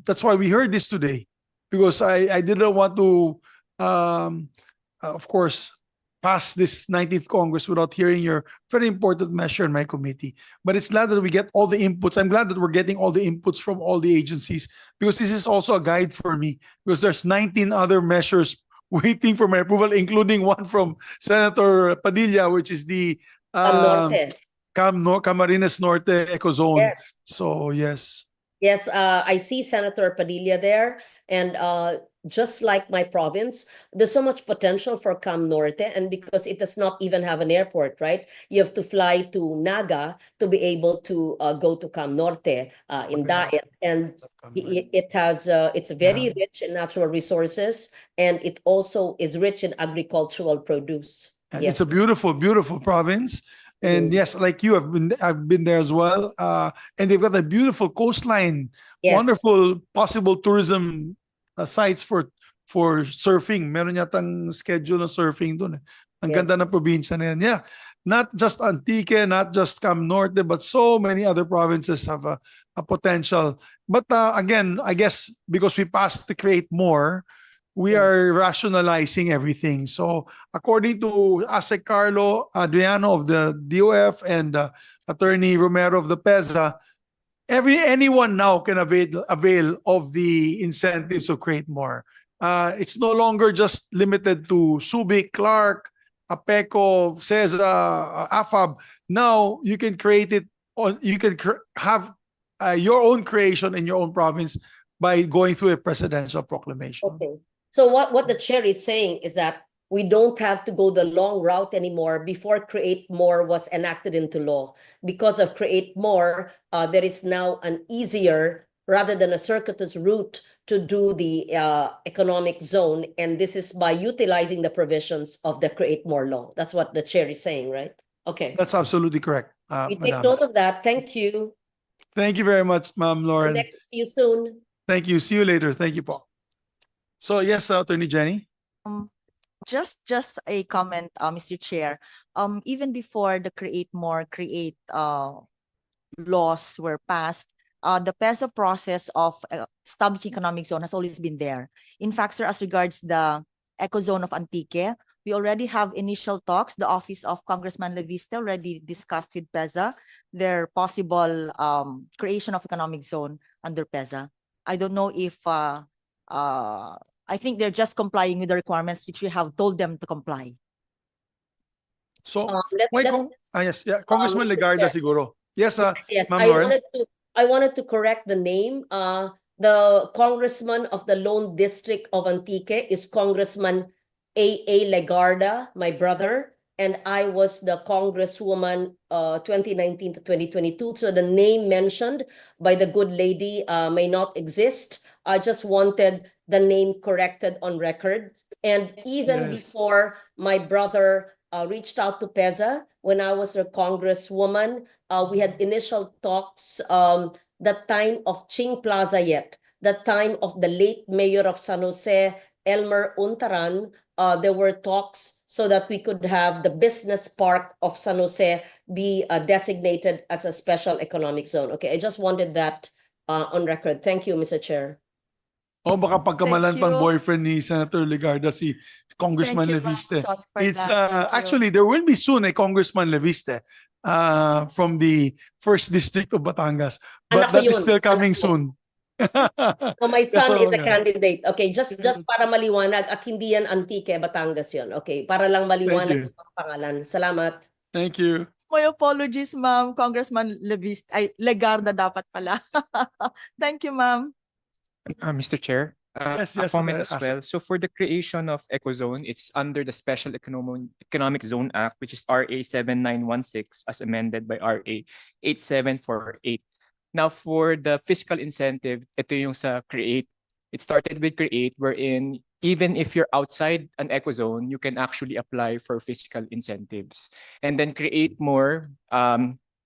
that's why we heard this today, because I didn't want to, of course, pass this 19th Congress without hearing your very important measure in my committee. But it's glad that we get all the inputs. I'm glad that we're getting all the inputs from all the agencies, because this is also a guide for me, because there's 19 other measures waiting for my approval, including one from Senator Padilla, which is the Norte. Camarines Norte Eco Zone. Yes. So yes. Yes, I see Senator Padilla there, and just like my province, there's so much potential for Cam Norte, and because it does not even have an airport, right? You have to fly to Naga to be able to go to Cam Norte in Okay. Daet, and it's very rich in natural resources, and it also is rich in agricultural produce. And Yes. it's a beautiful, beautiful province. And Mhm. yes, like you, I've been there as well. And they've got a beautiful coastline, Yes. wonderful possible tourism sites for surfing. Meron yatang schedule ng surfing doon. Ang Yes. ganda ng probinsya na yan. Yeah, not just Antique, not just Cam Norte, but so many other provinces have a potential. But again, I guess because we passed to create more, we are rationalizing everything. So according to ASEC Carlo Adriano of the DOF and Attorney Romero of the PEZA, anyone now can avail of the incentives to create more. It's no longer just limited to Subic, Clark, APECO, CESA, AFAB. Now you can create it on. You can have your own creation in your own province by going through a presidential proclamation. Okay. So what the chair is saying is that we don't have to go the long route anymore before Create More was enacted into law. Because of Create More, there is now an easier rather than a circuitous route to do the economic zone. And this is by utilizing the provisions of the Create More law. That's what the chair is saying, right? Okay. That's absolutely correct, We take Madam. note of that. Thank you. Thank you very much, Ma'am Lauren. Next, see you soon. Thank you. See you later. Thank you, Paul. So yes, Attorney Jenny. Just a comment, Mr. Chair. Even before the Create laws were passed, the PEZA process of establishing economic zone has always been there. In fact, sir, as regards the eco zone of Antique, we already have initial talks. The office of Congressman Leviste already discussed with PEZA their possible creation of economic zone under PEZA. I don't know if I think they're just complying with the requirements which we have told them to comply. So Let- why let- yes, yeah, Congressman Legarda siguro. Yes, Yes, Ma'am Lauren. I wanted to correct the name. The congressman of the Lone District of Antique is Congressman A.A. Legarda, my brother, and I was the congresswoman 2019 to 2022. So the name mentioned by the good lady may not exist. I just wanted the name corrected on record. And even Yes. before my brother reached out to PEZA, when I was a congresswoman, we had initial talks, the time of Ching Plaza yet, the time of the late mayor of San Jose, Elmer Untaran. There were talks so that we could have the business park of San Jose be designated as a special economic zone. Okay, I just wanted that on record. Thank you, Mr. Chair. O baka pagkamalan Thank pang you. boyfriend ni Senator Legarda si Congressman Thank you, ma'am. Leviste. Sorry for It's that. Thank you. actually there will be soon a Congressman Leviste from the first district of Batangas, but Anak ko that is yun. still coming Anak ko. soon. So my Yes, son so, is a yeah. candidate. Okay, just para maliwanag at hindi yan Antique, Batangas yun. Okay, para lang maliwanag you. yung pangalan. Salamat. Thank you. My apologies, ma'am. Congressman Legarda dapat pala. Thank you, ma'am. Mr. Chair, Yes, a yes, comment as ask. well. So for the creation of EcoZone, it's under the Special Economic Zone Act, which is RA 7916 as amended by RA 8748. Now for the fiscal incentive, ito yung sa Create. It started with Create, wherein even if you're outside an EcoZone, you can actually apply for fiscal incentives. And then Create More,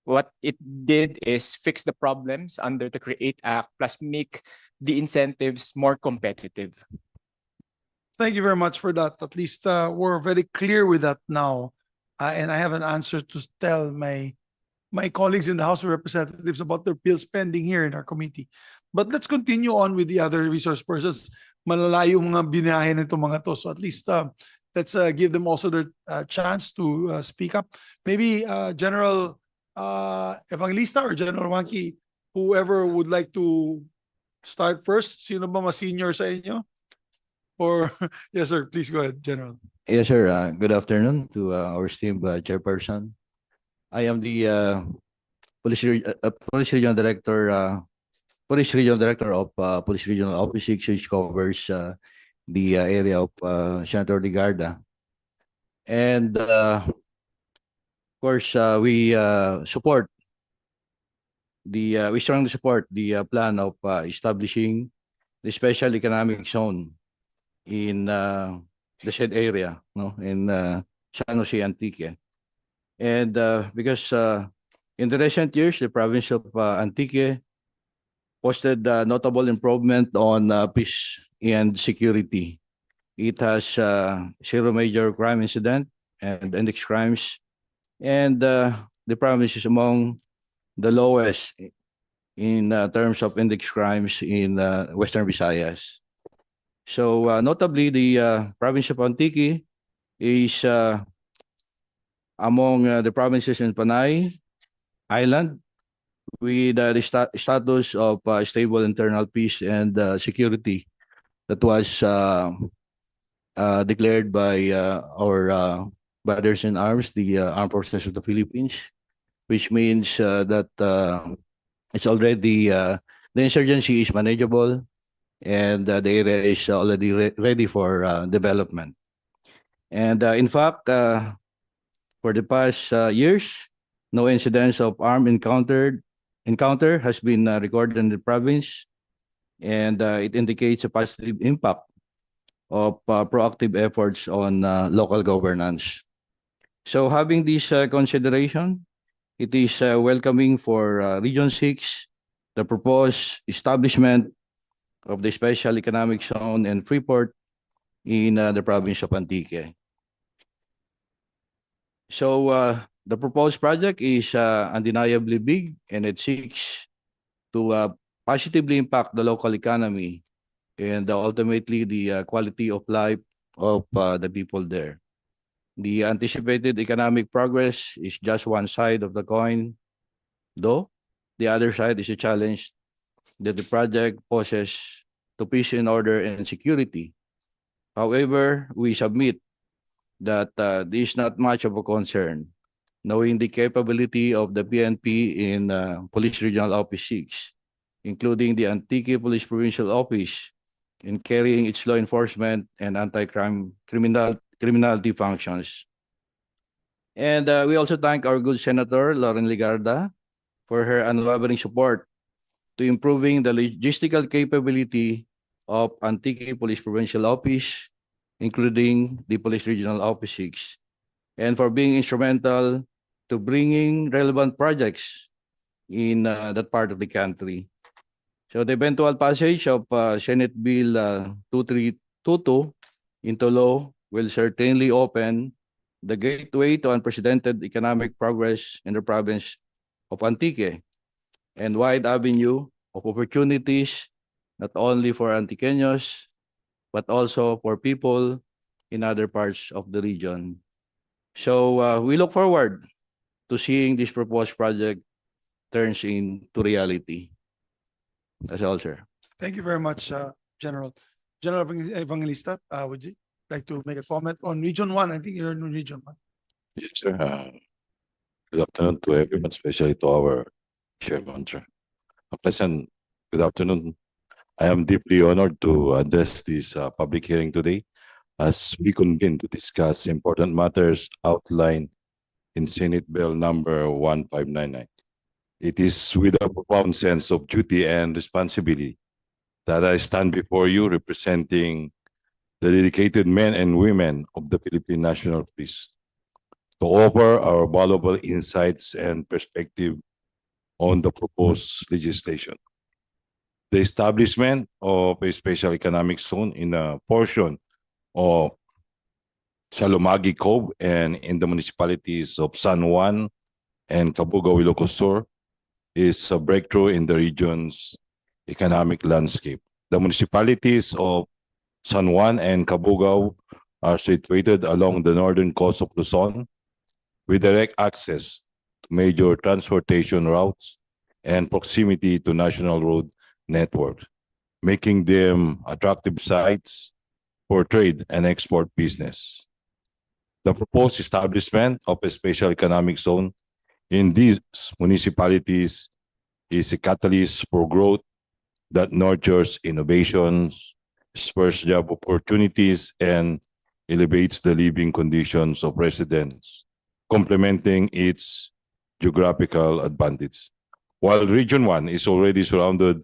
what it did is fix the problems under the Create Act, plus make the incentives more competitive. Thank you very much for that. At least we're very clear with that now. And I have an answer to tell my colleagues in the House of Representatives about their bills pending here in our committee. But let's continue on with the other resource persons. Malalayo mga binahe nito mga to. So at least let's give them also their chance to speak up. Maybe General Evangelista or General Wanki, whoever would like to start first. Sino ba mas senior sa inyo? Or yes, sir. Please go ahead, General. Yes, sir. Good afternoon to our esteemed chairperson. I am the Police Regional Director Police Regional Director of Police Regional Office 6, which covers the area of Senator Legarda. And of course, we strongly support the plan of establishing the special economic zone in the said area, no, in San Jose Antique. And because in the recent years, the province of Antique posted notable improvement on peace and security. It has zero major crime incident and index crimes, and the province is among the lowest in terms of index crimes in Western Visayas. So notably, the province of Antique is among the provinces in Panay Island with the status of stable internal peace and security that was declared by our brothers in arms, the Armed Forces of the Philippines, which means that it's already the insurgency is manageable and the area is already ready for development. And in fact, for the past years, no incidents of armed encounter has been recorded in the province, and it indicates a positive impact of proactive efforts on local governance. So having this consideration, it is welcoming for Region 6, the proposed establishment of the Special Economic Zone and Freeport in the province of Antique. So the proposed project is undeniably big, and it seeks to positively impact the local economy and ultimately the quality of life of the people there. The anticipated economic progress is just one side of the coin, though the other side is a challenge that the project poses to peace and order and security. However, we submit that this is not much of a concern, knowing the capability of the PNP in Police Regional Office 6, including the Antique Police Provincial Office, in carrying its law enforcement and criminality functions. And we also thank our good Senator Lauren Legarda for her unwavering support to improving the logistical capability of Antique Police Provincial Office, including the Police Regional Office 6, and for being instrumental to bringing relevant projects in that part of the country. So the eventual passage of Senate Bill 2322 into law will certainly open the gateway to unprecedented economic progress in the province of Antique and wide avenue of opportunities, not only for Antiqueños, but also for people in other parts of the region. So we look forward to seeing this proposed project turns into reality. That's all, sir. Thank you very much, General. General Evangelista, would you like to make a comment on Region 1? I think you're in Region 1. Yes, sir. Good afternoon to everyone, especially to our chairman, sir. A pleasant good afternoon. I am deeply honored to address this public hearing today as we convene to discuss important matters outlined in Senate Bill number 1599. It is with a profound sense of duty and responsibility that I stand before you representing the dedicated men and women of the Philippine National Police to offer our valuable insights and perspective on the proposed legislation. The establishment of a special economic zone in a portion of Salumagi Cove and in the municipalities of San Juan and Cabugao, Ilocos Sur is a breakthrough in the region's economic landscape. The municipalities of San Juan and Cabugao are situated along the northern coast of Luzon with direct access to major transportation routes and proximity to national road networks, making them attractive sites for trade and export business. The proposed establishment of a special economic zone in these municipalities is a catalyst for growth that nurtures innovations, spurs job opportunities, and elevates the living conditions of residents, complementing its geographical advantage. While Region 1 is already surrounded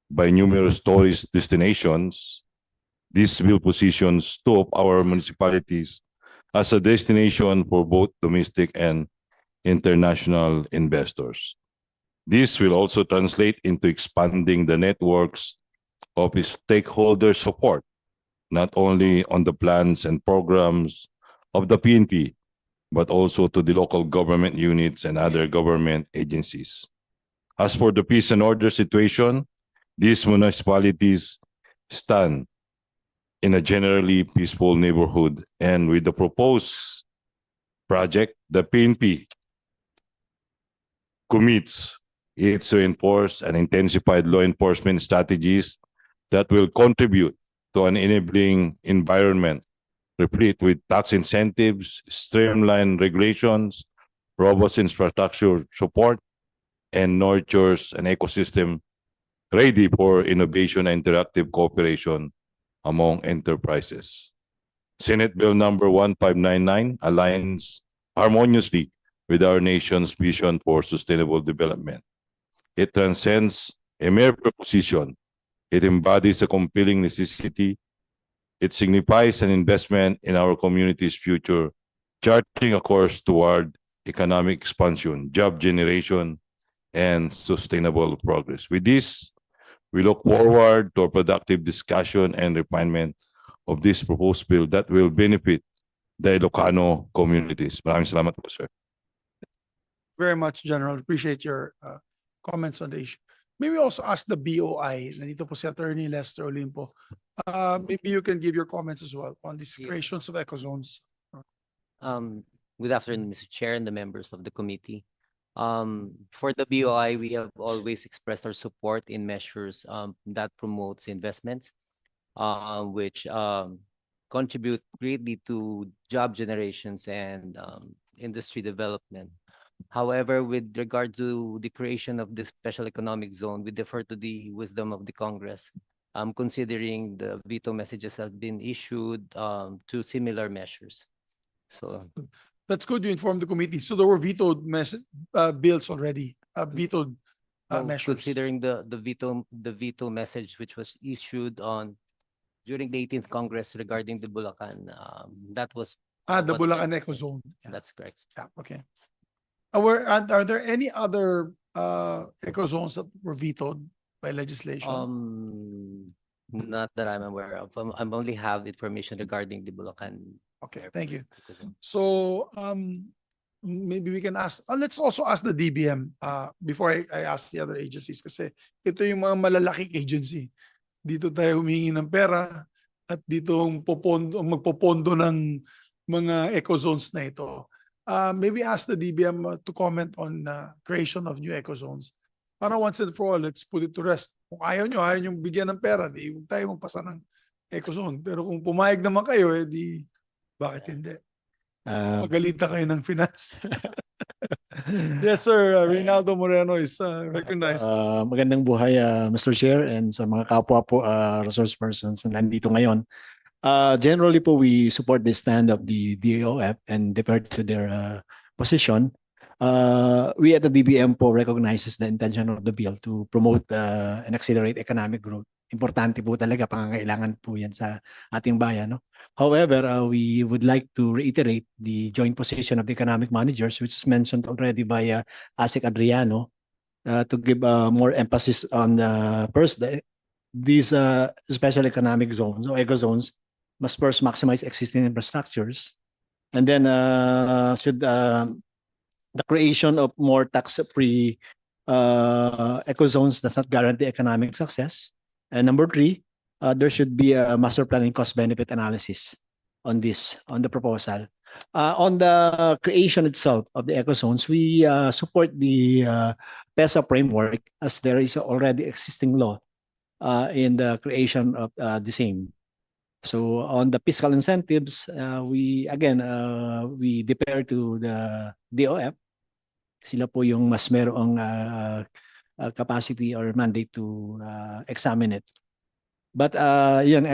by numerous tourist destinations, this bill positions two of our municipalities as a destination for both domestic and international investors. This will also translate into expanding the networks of stakeholder support, not only on the plans and programs of the PNP, but also to the local government units and other government agencies. As for the peace and order situation, these municipalities stand in a generally peaceful neighborhood, and with the proposed project, the PNP commits it to enforce and intensified law enforcement strategies that will contribute to an enabling environment replete with tax incentives, streamlined regulations, robust infrastructure support, and nurtures an ecosystem ready for innovation and interactive cooperation among enterprises. Senate Bill number 1599 aligns harmoniously with our nation's vision for sustainable development. It transcends a mere proposition. It embodies a compelling necessity. It signifies an investment in our community's future, charting a course toward economic expansion, job generation, and sustainable progress. With this, we look forward to a productive discussion and refinement of this proposed bill that will benefit the Ilocano communities. Maraming salamat po, sir. Very much, General. Appreciate your comments on the issue. May we also ask the BOI? Nandito po si Attorney Lester Olimpo. Maybe you can give your comments as well on these creations of eco zones. Good afternoon, Mr. Chair and the members of the committee. For the BOI, we have always expressed our support in measures that promotes investments, which contribute greatly to job generations and industry development. However, with regard to the creation of the special economic zone, we defer to the wisdom of the Congress, considering the veto messages have been issued to similar measures. So That's good you informed the committee. So there were vetoed bills already, vetoed measures. considering the veto message which was issued during the 18th Congress regarding the Bulacan, that was The what- Bulacan Eco Zone. Yeah, That's correct. yeah, okay. Are there any other eco zones that were vetoed by legislation? Not that I'm aware of. I'm only have information regarding the Bulacan. Okay, thank you. So maybe we can ask, let's also ask the DBM before I ask the other agencies kasi ito yung mga malalaking agency. Dito tayo humingi ng pera at dito magpopondo ng mga eco zones na ito. Maybe ask the DBM to comment on creation of new eco zones. Para once and for all, let's put it to rest. Kung ayaw nyo bigyan ng pera, di huwag tayo magpasa ng eco zone. Pero kung pumayag naman kayo, di bakit hindi? Pagalitan kayo ng finance. Yes, sir. Reynaldo Moreno is recognized. Magandang buhay, Mr. Chair, and sa mga kapwa po resource persons na nandito ngayon. Generally po, we support the stand of the DOF and defer to their position. We at the DBM po recognizes the intention of the bill to promote and accelerate economic growth. Importante po talaga, pangangailangan po yan sa ating bayan. No? However, we would like to reiterate the joint position of the economic managers, which is mentioned already by ASEC Adriano, to give more emphasis on first, these special economic zones or eco zones must first maximize existing infrastructures, and then should the creation of more tax-free eco zones does not guarantee economic success. And number three, there should be a master planning cost-benefit analysis on the proposal. On the creation itself of the eco zones, we support the PEZA framework as there is already existing law in the creation of the same. So on the fiscal incentives, we defer to the DOF. Sila po yung mas merong capacity or mandate to examine it. But yun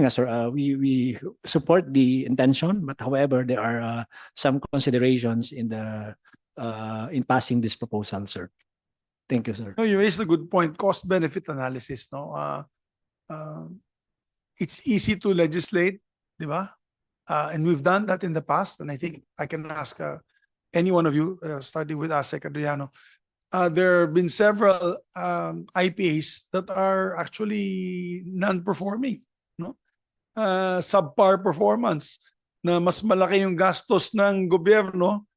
nga, sir, we support the intention, but however, there are some considerations in passing this proposal, sir. Thank you, sir. No, you raised a good point. Cost-benefit analysis, no? It's easy to legislate, di ba? And we've done that in the past, and I think I can ask any one of you, starting with ASEC Adriano. There have been several IPAs that are actually non-performing, no? Subpar performance, na mas malaki yung gastos ng gobyerno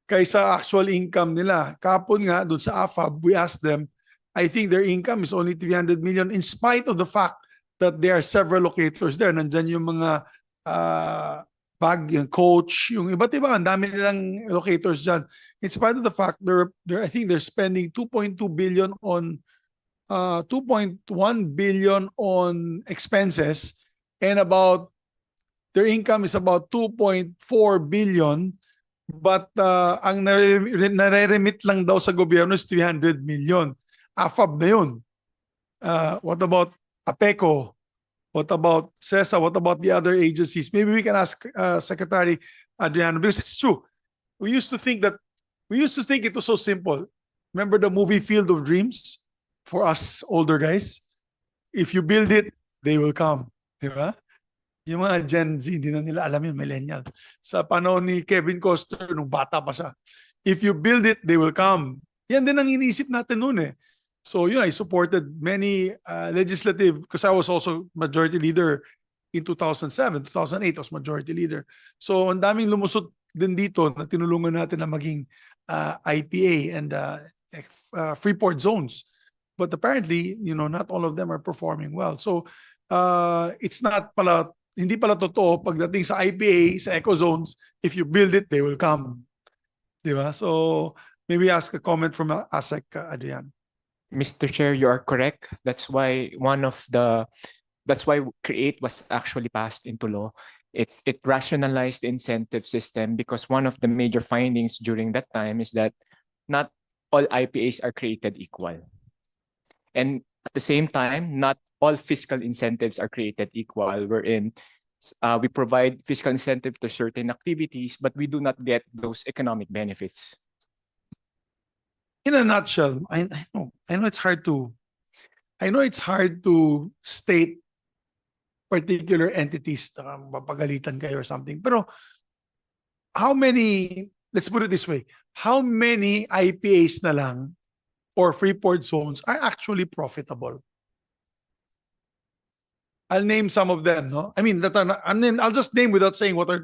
kaysa actual income nila. Kapon nga, dun sa AFAB, we asked them, I think their income is only 300 million in spite of the fact that there are several locators there. Nandyan yung mga yung coach, yung iba't iba, ang dami nilang locators dyan. In spite of the fact, I think they're spending 2.2 billion on 2.1 billion on expenses, and their income is about 2.4 billion, but ang nare-remit lang daw sa gobyerno is 300 million. AFAB na yun. What about APECO? What about PEZA? What about the other agencies? Maybe we can ask Secretary Adriano, because it's true. We used to think it was so simple. Remember the movie Field of Dreams? For us older guys, if you build it, they will come. Diba? Yung mga Gen Z, hindi na nila alam yun, millennial. Sa panahon ni Kevin Costner, nung bata pa siya, if you build it, they will come. Yan din ang iniisip natin noon eh. So I supported many legislative, because I was also majority leader in 2007, 2008 I was majority leader. So ang daming lumusot din dito na tinulungan natin na maging IPA and free port zones. But apparently, not all of them are performing well. So it's not pala, hindi pala totoo pagdating sa IPA, sa eco zones, if you build it, they will come. Diba? So maybe ask a comment from ASEC Adrian. Mr. Chair, you are correct. That's why CREATE was actually passed into law. It rationalized the incentive system, because one of the major findings during that time is that not all IPAs are created equal. And at the same time, not all fiscal incentives are created equal, wherein we provide fiscal incentive to certain activities, but we do not get those economic benefits. In a nutshell, I know it's hard to state particular entities na mapagalitan kayo or something. Pero let's put it this way, how many IPAs na lang or free port zones are actually profitable? I'll name some of them, no? I mean, I'll just name without saying what are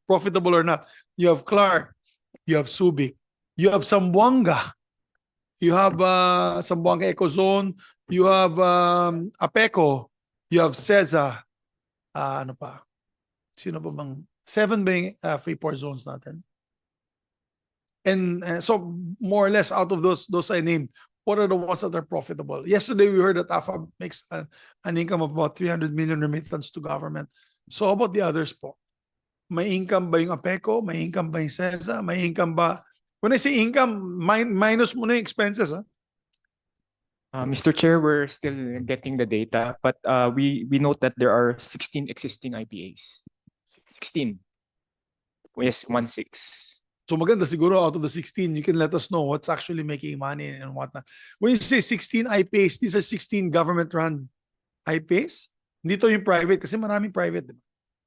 profitable or not. You have Clark, you have Subic, you have Zamboanga, you have Zamboanga Eco Zone, you have APECO, you have PEZA, ano pa? Sino ba bang 7 ba yung free port zones natin? And so more or less out of those I named, what are the ones that are profitable? Yesterday we heard that AFAB makes an income of about 300 million remittance to government. So how about the others po? May income ba yung APECO? May income ba yung PEZA? May income ba? When I say income, minus mo na yung expenses. Mr. Chair, we're still getting the data, but we note that there are 16 existing IPAs. 16. Yes, 16. So maganda siguro out of the 16, you can let us know what's actually making money and whatnot. When you say 16 IPAs, these are 16 government-run IPAs? Hindi to yung private kasi maraming private.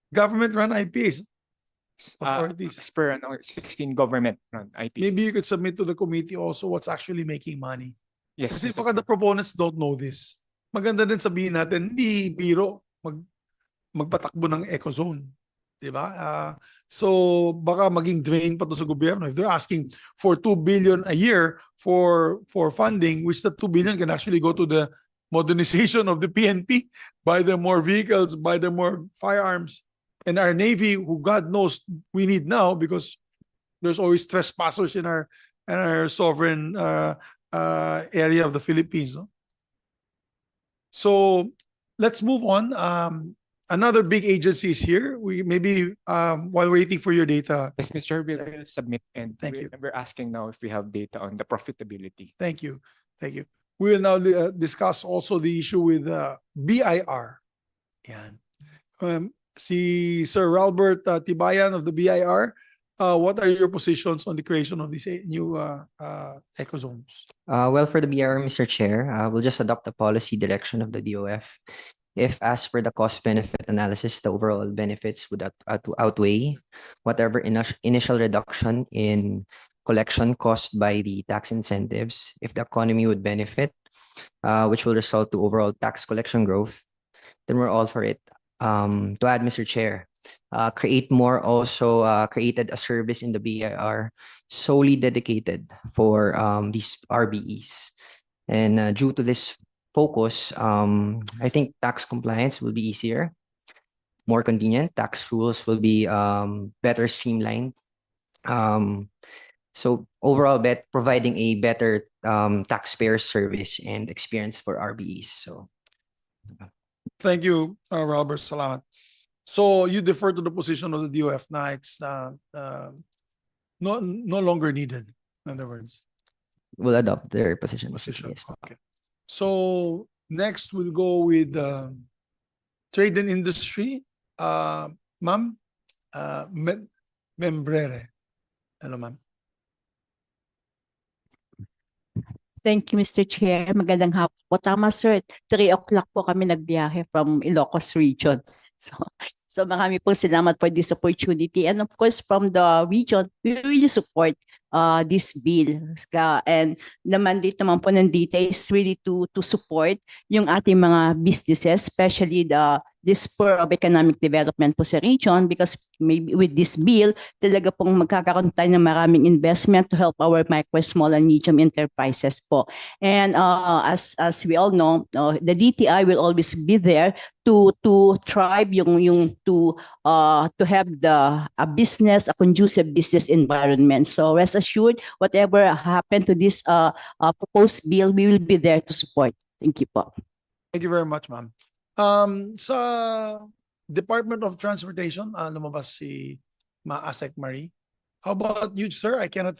Government-run IPAs. As per 16 government-run IPAs. Maybe you could submit to the committee also what's actually making money. Yes. Kasi baka the proponents don't know this. Maganda din sabihin natin, hindi biro magpatakbo ng eco zone. Diba? So baka maging drain pa to sa gobyerno. If they're asking for 2 billion a year for funding, which the 2 billion can actually go to the modernization of the PNP, buy them more vehicles, buy them more firearms. And our Navy, who God knows we need now, because there's always trespassers in our sovereign area of the Philippines. No? So let's move on. Another big agency is here. We maybe while waiting for your data. Yes, Mr. Chair, we will submit, and Thank you. We're asking now if we have data on the profitability. Thank you. Thank you. We will now discuss also the issue with BIR. Yan. Si Sir Albert Tibayan of the BIR, what are your positions on the creation of these new eco zones? Well, for the BR, Mr. Chair, we'll just adopt the policy direction of the DOF. If, as per the cost-benefit analysis, the overall benefits would outweigh whatever initial reduction in collection caused by the tax incentives, if the economy would benefit, which will result to overall tax collection growth, then we're all for it. To add, Mr. Chair, created a service in the BIR solely dedicated for these RBEs. And due to this focus, I think tax compliance will be easier, more convenient. Tax rules will be better streamlined. So overall, providing a better taxpayer service and experience for RBEs. So, thank you, Robert. Salamat. So you defer to the position of the DOF na it's no longer needed. In other words, we'll adopt their position. position. Yes. Okay. So next we'll go with trade and industry. Ma'am, Membrere. Hello, ma'am. Thank you, Mr. Chair. Magandang hapon po. Tama, sir. 3 o'clock po kami nagbiyahe from Ilocos region. So marami pong salamat for this opportunity. And of course, from the region, we really support this bill. And the mandate naman po ng DTA is really to support yung ating mga businesses, especially the spur of economic development po sa region, because maybe with this bill, talaga pong magkakaroon tayo ng maraming investment to help our micro, small, and medium enterprises po. And as we all know, the DTI will always be there to thrive to have a business, a conducive business environment. So rest assured, whatever happened to this proposed bill, we will be there to support. Thank you po. Thank you very much, ma'am. Sa Department of Transportation, lumabas si Asek Marie. How about you, sir? I cannot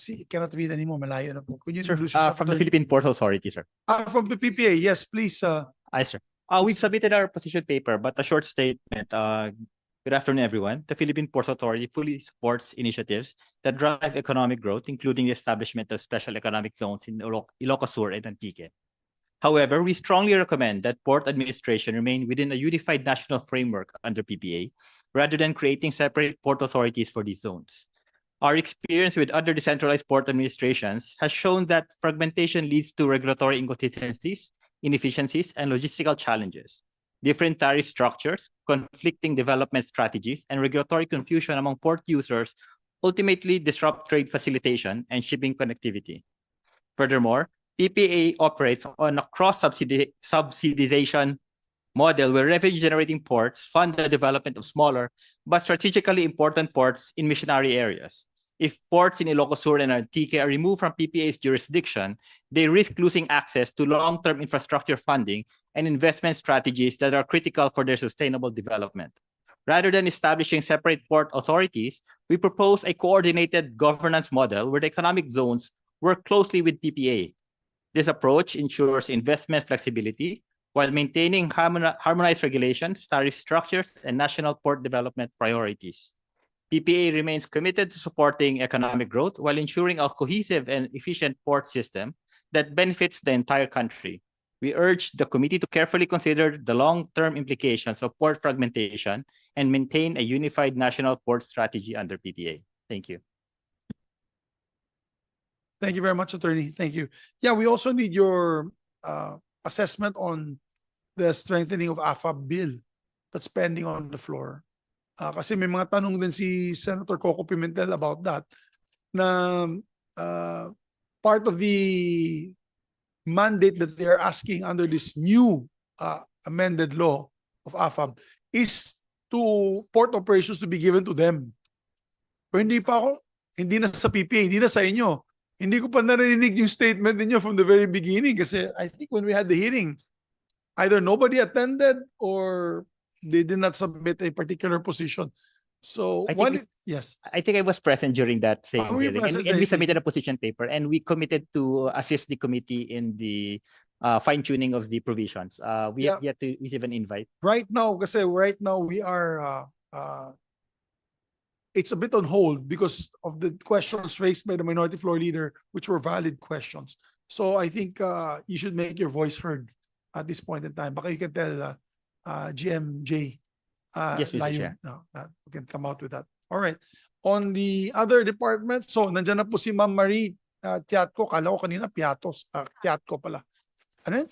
read anymore. Malayo na po. Could you introduce yourself? From the Philippine Ports Authority, sir. From the PPA, yes, please. Aye, sir. We've submitted our position paper, but a short statement. Good afternoon, everyone. The Philippine Ports Authority fully supports initiatives that drive economic growth, including the establishment of special economic zones in Ilocos Sur and Antique. However, we strongly recommend that port administration remain within a unified national framework under PPA, rather than creating separate port authorities for these zones. Our experience with other decentralized port administrations has shown that fragmentation leads to regulatory inconsistencies, inefficiencies, and logistical challenges. Different tariff structures, conflicting development strategies, and regulatory confusion among port users ultimately disrupt trade facilitation and shipping connectivity. Furthermore, PPA operates on a cross-subsidization model where revenue-generating ports fund the development of smaller but strategically important ports in missionary areas. If ports in Ilocos Sur and Antique are removed from PPA's jurisdiction, they risk losing access to long-term infrastructure funding and investment strategies that are critical for their sustainable development. Rather than establishing separate port authorities, we propose a coordinated governance model where the economic zones work closely with PPA. This approach ensures investment flexibility while maintaining harmonized regulations, tariff structures, and national port development priorities. PPA remains committed to supporting economic growth while ensuring a cohesive and efficient port system that benefits the entire country. We urge the committee to carefully consider the long-term implications of port fragmentation and maintain a unified national port strategy under PPA. Thank you. Thank you very much, Attorney. Thank you. Yeah, we also need your assessment on the strengthening of AFAB bill that's pending on the floor. Kasi may mga tanong din si Senator Coco Pimentel about that, na part of the mandate that they are asking under this new amended law of AFAB is to port operations to be given to them. Pero hindi na sa PPA, hindi na sa inyo. Hindi ko pa narinig yung statement niyo from the very beginning kasi I think when we had the hearing, either nobody attended or they did not submit a particular position. So I think one, we- yes, I think I was present during that same were you hearing, present and we there? submitted a position paper, and we committed to assist the committee in the fine tuning of the provisions. We have yet to receive an invite. right now, kasi right now we are, it's a bit on hold because of the questions raised by the minority floor leader, which were valid questions. So I think you should make your voice heard at this point in time. Baka you can tell GMJ Yes, Mr. Lion, Chair. we can come out with that. All right. On the other departments, so nandyan na po si Ma'am Marie Tiatko. Kala ko kanina Piatos. Tiatko pala. Ano yun?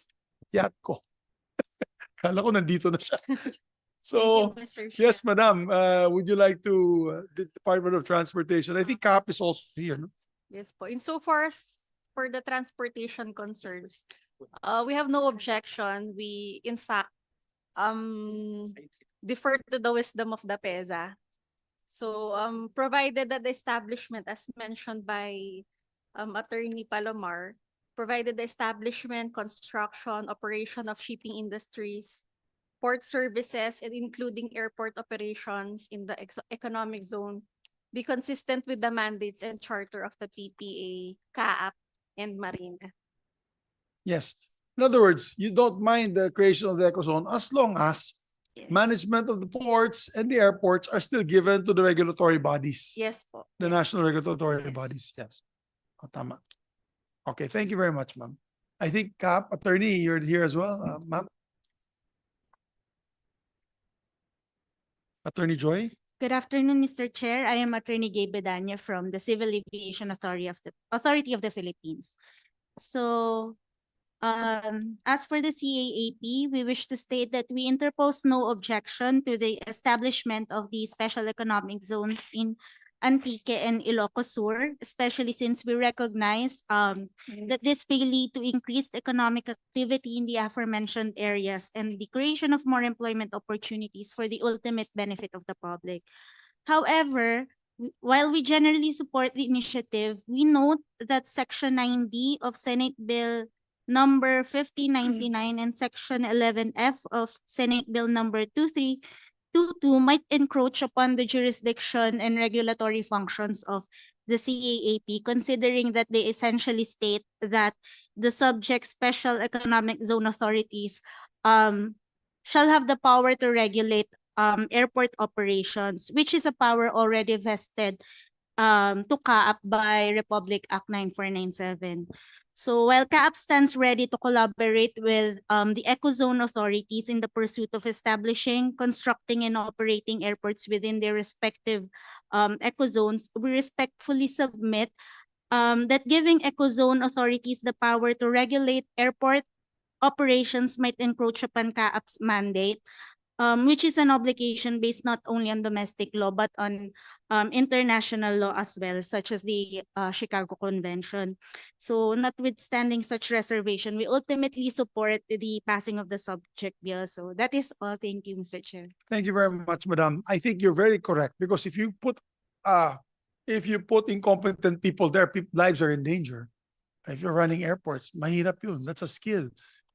Tiatko. Kala ko nandito na siya. So, Mr. Chair. yes, Madam, would you like to, the Department of Transportation, I think CAP is also here, no? Yes po. Insofar as for the transportation concerns, we have no objection. We, in fact, defer to the wisdom of the PEZA. So, provided that the establishment, as mentioned by Attorney Palomar, provided the establishment, construction, operation of shipping industries, port services, and including airport operations in the economic zone, be consistent with the mandates and charter of the PPA, CAAP, and Marina. Yes. In other words, you don't mind the creation of the ecozone as long as Yes. management of the ports and the airports are still given to the regulatory bodies, Yes po. the Yes. national regulatory Yes. bodies. Yes. Tama. Okay, thank you very much, ma'am. I think CAP, attorney, you're here as well, ma'am. Attorney Joy. Good afternoon, Mr. Chair. I am Attorney Gabe Bedanya from the Civil Aviation Authority of the Philippines. So, as for the CAAP, we wish to state that we interpose no objection to the establishment of the special economic zones in Antique and Ilocos Sur, especially since we recognize that this may lead to increased economic activity in the aforementioned areas and the creation of more employment opportunities for the ultimate benefit of the public. However, while we generally support the initiative, we note that Section 9D of Senate Bill number 5099 and Section 11F of Senate Bill number 2322 might encroach upon the jurisdiction and regulatory functions of the CAAP, considering that they essentially state that the subject special economic zone authorities shall have the power to regulate airport operations, which is a power already vested to CAAP by Republic Act 9497. So while CAAP stands ready to collaborate with the ecozone authorities in the pursuit of establishing, constructing, and operating airports within their respective ecozones, we respectfully submit that giving ecozone authorities the power to regulate airport operations might encroach upon CAAP's mandate, which is an obligation based not only on domestic law but on international law as well, such as the Chicago Convention. So notwithstanding such reservation, we ultimately support the passing of the subject bill. So that is all. Thank you, Mr. Chair. Thank you very much, madam. I think you're very correct because if you put incompetent people there, lives are in danger. If you're running airports, mahirap yun. That's a skill.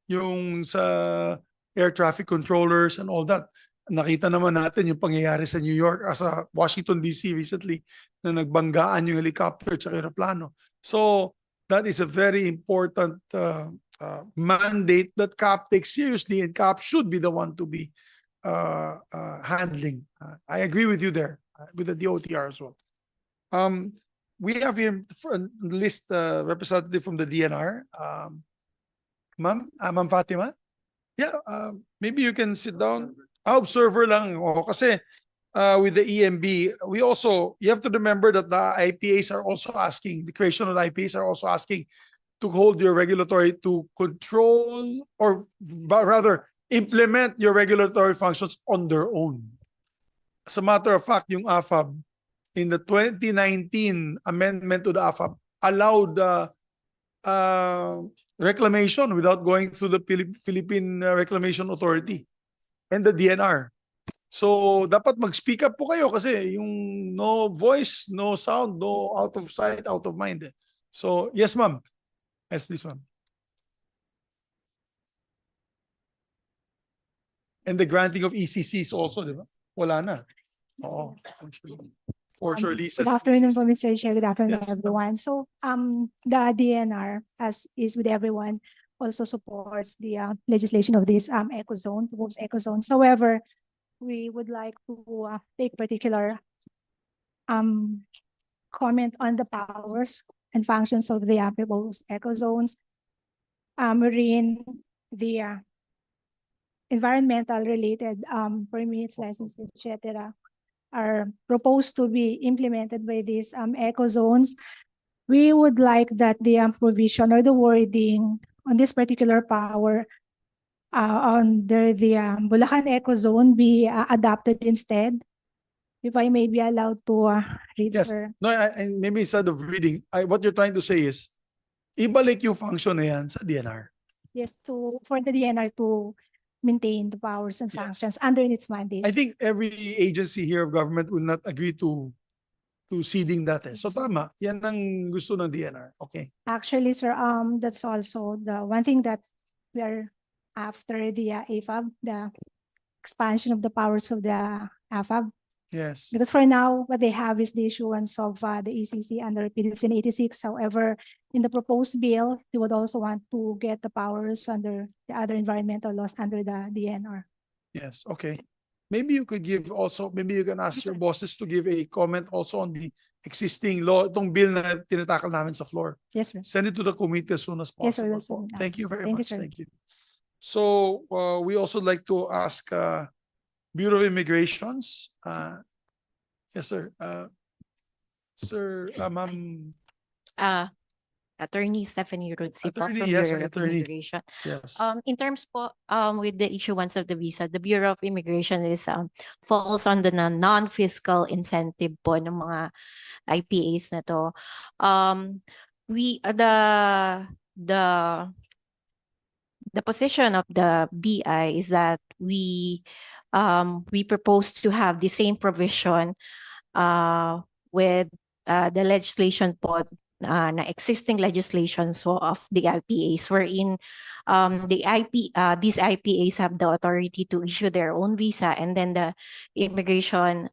Yung sa air traffic controllers and all that. Nakita naman natin yung pangyayari sa New York, sa Washington DC recently, na nagbanggaan yung helicopter at aeroplano. So that is a very important mandate that CAAP takes seriously, and CAAP should be the one to be handling. I agree with you there, with the DOTR as well. We have here for a list representative from the DNR. Ma'am Fatima? Yeah, maybe you can sit down. Observer lang. Kasi with the EMB, you have to remember that the IPAs are also asking, the creation of the IPAs are also asking to hold your regulatory, to control, or rather implement your regulatory functions on their own. As a matter of fact, yung AFAB, in the 2019 amendment to the AFAB, allowed reclamation without going through the Philippine Reclamation Authority and the DNR. So, dapat mag-speak up po kayo kasi yung no voice, no sound, no out of sight, out of mind. So, yes, ma'am. Yes, please, ma'am. And the granting of ECCs also, di ba? Wala na. Oo. For sure, Lisa. Good afternoon po, Mr. Chair. Good afternoon, Yes. everyone. So, the DNR, as is with everyone, also supports the legislation of this eco zone, proposed eco zones. However, we would like to take particular comment on the powers and functions of the proposed eco zones, wherein the environmental related permits, licenses, etc., are proposed to be implemented by these eco zones. We would like that the provision or the wording on this particular power under the Bulacan Eco Zone be adopted instead. If I may be allowed to read, Yes. sir. No, maybe instead of reading, what you're trying to say is, ibalik yung function na yan sa DNR. Yes, for the DNR to maintain the powers and functions under its mandate. I think every agency here of government will not agree to ceding that. So tama, yan ang gusto ng DNR. Okay. Actually, sir, that's also the one thing that we are after the AFAB, the expansion of the powers of the AFAB. Yes. Because for now, what they have is the issuance of the ECC under P 1586. However, in the proposed bill, they would also want to get the powers under the other environmental laws under the DNR. Yes. Okay. Maybe you could give also, maybe you can ask your bosses to give a comment also on the existing law, itong bill na tinatakal namin sa floor. Yes, sir. Send it to the committee as soon as Yes, sir. possible. Thank you very Thank you, much. sir. Thank you. So we also like to ask Bureau of Immigrations. Yes, sir. Ma'am. Attorney Stephanie Rudsi po from Attorney, yes, Bureau of attorney. Immigration. Yes. In terms po with the issuance of the visa, the Bureau of Immigration is falls on the non-fiscal incentive po ng mga IPAs na to. The position of the BI is that we propose to have the same provision with the legislation po na existing legislation of the IPAs, wherein these IPAs have the authority to issue their own visa, and then the immigration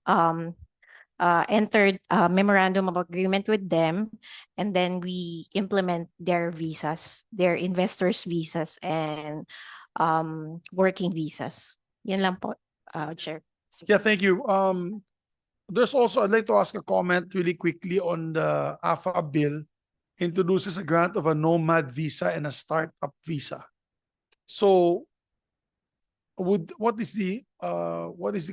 entered a memorandum of agreement with them, and then we implement their visas, their investors' visas, and working visas. Yan lang po, Chair. Yeah, thank you. There's also, I'd like to ask a comment really quickly on the AFA bill. Introduces a grant of a nomad visa and a startup visa. So, what is the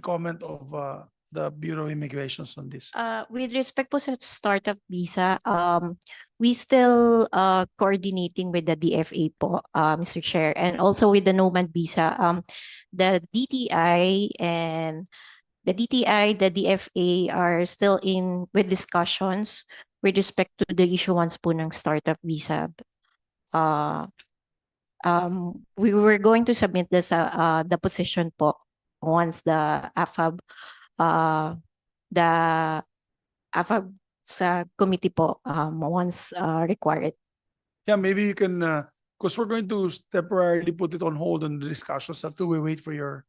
comment of the Bureau of Immigration on this? With respect po sa startup visa, we still coordinating with the DFA po, Mr. Chair, and also with the nomad visa. The DTI, the DFA are still with discussions with respect to the issuance po ng startup visa. We were going to submit this the position po once the AFAB sa committee po once required. Yeah, maybe you can, because we're going to temporarily put it on hold on the discussions until we wait for your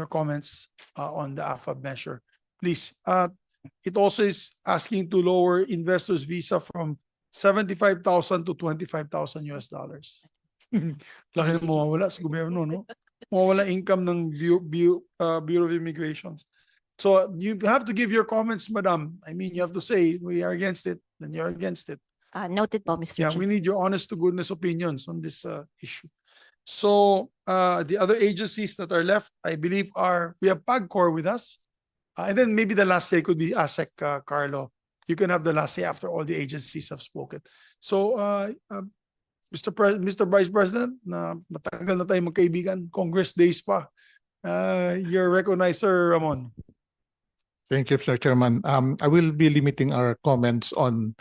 comments on the AFAB measure. Please. It also is asking to lower investors' visa from 75,000 to 25,000 US dollars. Laki na mawawala sa gobyerno, no? Mawawala income ng Bureau of Immigration. So you have to give your comments, madam. I mean, you have to say we are against it, then you're against it. Noted po, Mr. Yeah, Chair. we need your honest to goodness opinions on this issue. So the other agencies that are left, I believe we have PAGCOR with us. And then maybe the last say could be ASEC, Carlo. You can have the last say after all the agencies have spoken. So, Mr. Vice President, matagal na tayo magkaibigan, Congress days pa. You're recognized, Sir Ramon. Thank you, Mr. Chairman. I will be limiting our comments on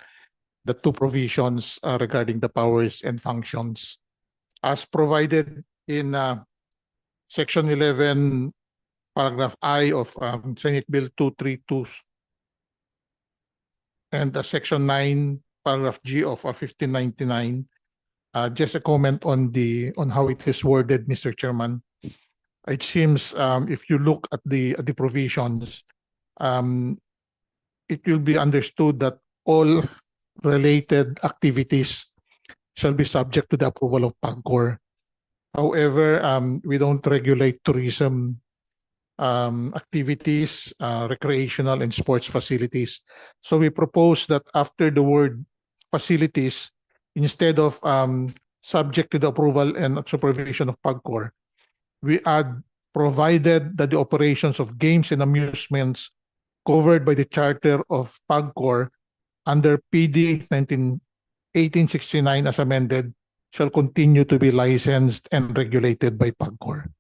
the two provisions regarding the powers and functions as provided in Section 11, Paragraph I of Senate Bill 232 and Section 9, Paragraph G of 1599. Just a comment on how it is worded, Mr. Chairman. It seems if you look at the provisions, um, it will be understood that all related activities shall be subject to the approval of PAGCOR. However, we don't regulate tourism activities, recreational and sports facilities. So we propose that after the word facilities, instead of subject to the approval and supervision of PAGCOR, we add provided that the operations of games and amusements covered by the charter of PAGCOR under PD 1869 as amended shall continue to be licensed and regulated by PAGCOR.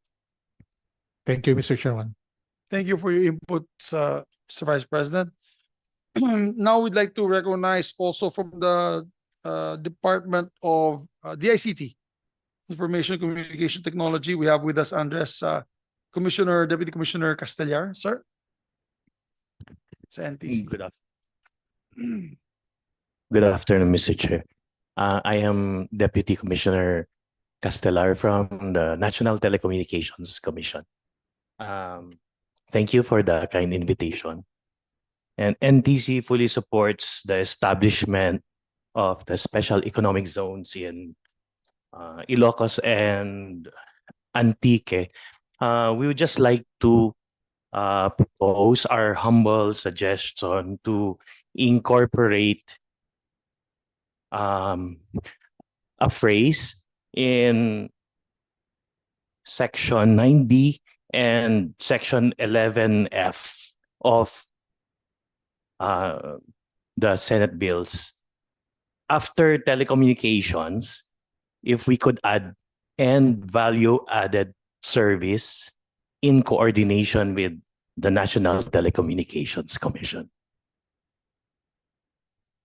Thank you, Mr. Chairman. Thank you for your input, Mr. Vice President. Now we'd like to recognize also from the Department of DICT, Information Communication Technology. We have with us Andres, Deputy Commissioner Castellar, sir. NTC. Good afternoon, Mr. Chair. I am Deputy Commissioner Castellar from the National Telecommunications Commission. Thank you for the kind invitation. And NTC fully supports the establishment of the special economic zones in Ilocos and Antique. We would just like to propose our humble suggestion to incorporate a phrase in Section 9D and Section 11F of the Senate bills. After telecommunications, if we could add and value-added service in coordination with the National Telecommunications Commission.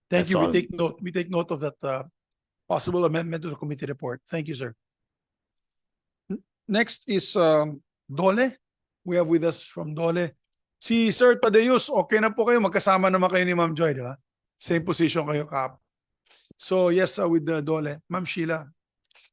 Thank That's you. all. We take note of that possible amendment to the committee report. Thank you, sir. Next is Dole. We have with us from Dole. Si Sir Tadeus, okay na po kayo. Magkasama naman kayo ni Ma'am Joy, di ba? Same position kayo, Kap. So yes, with the Dole. Ma'am Sheila.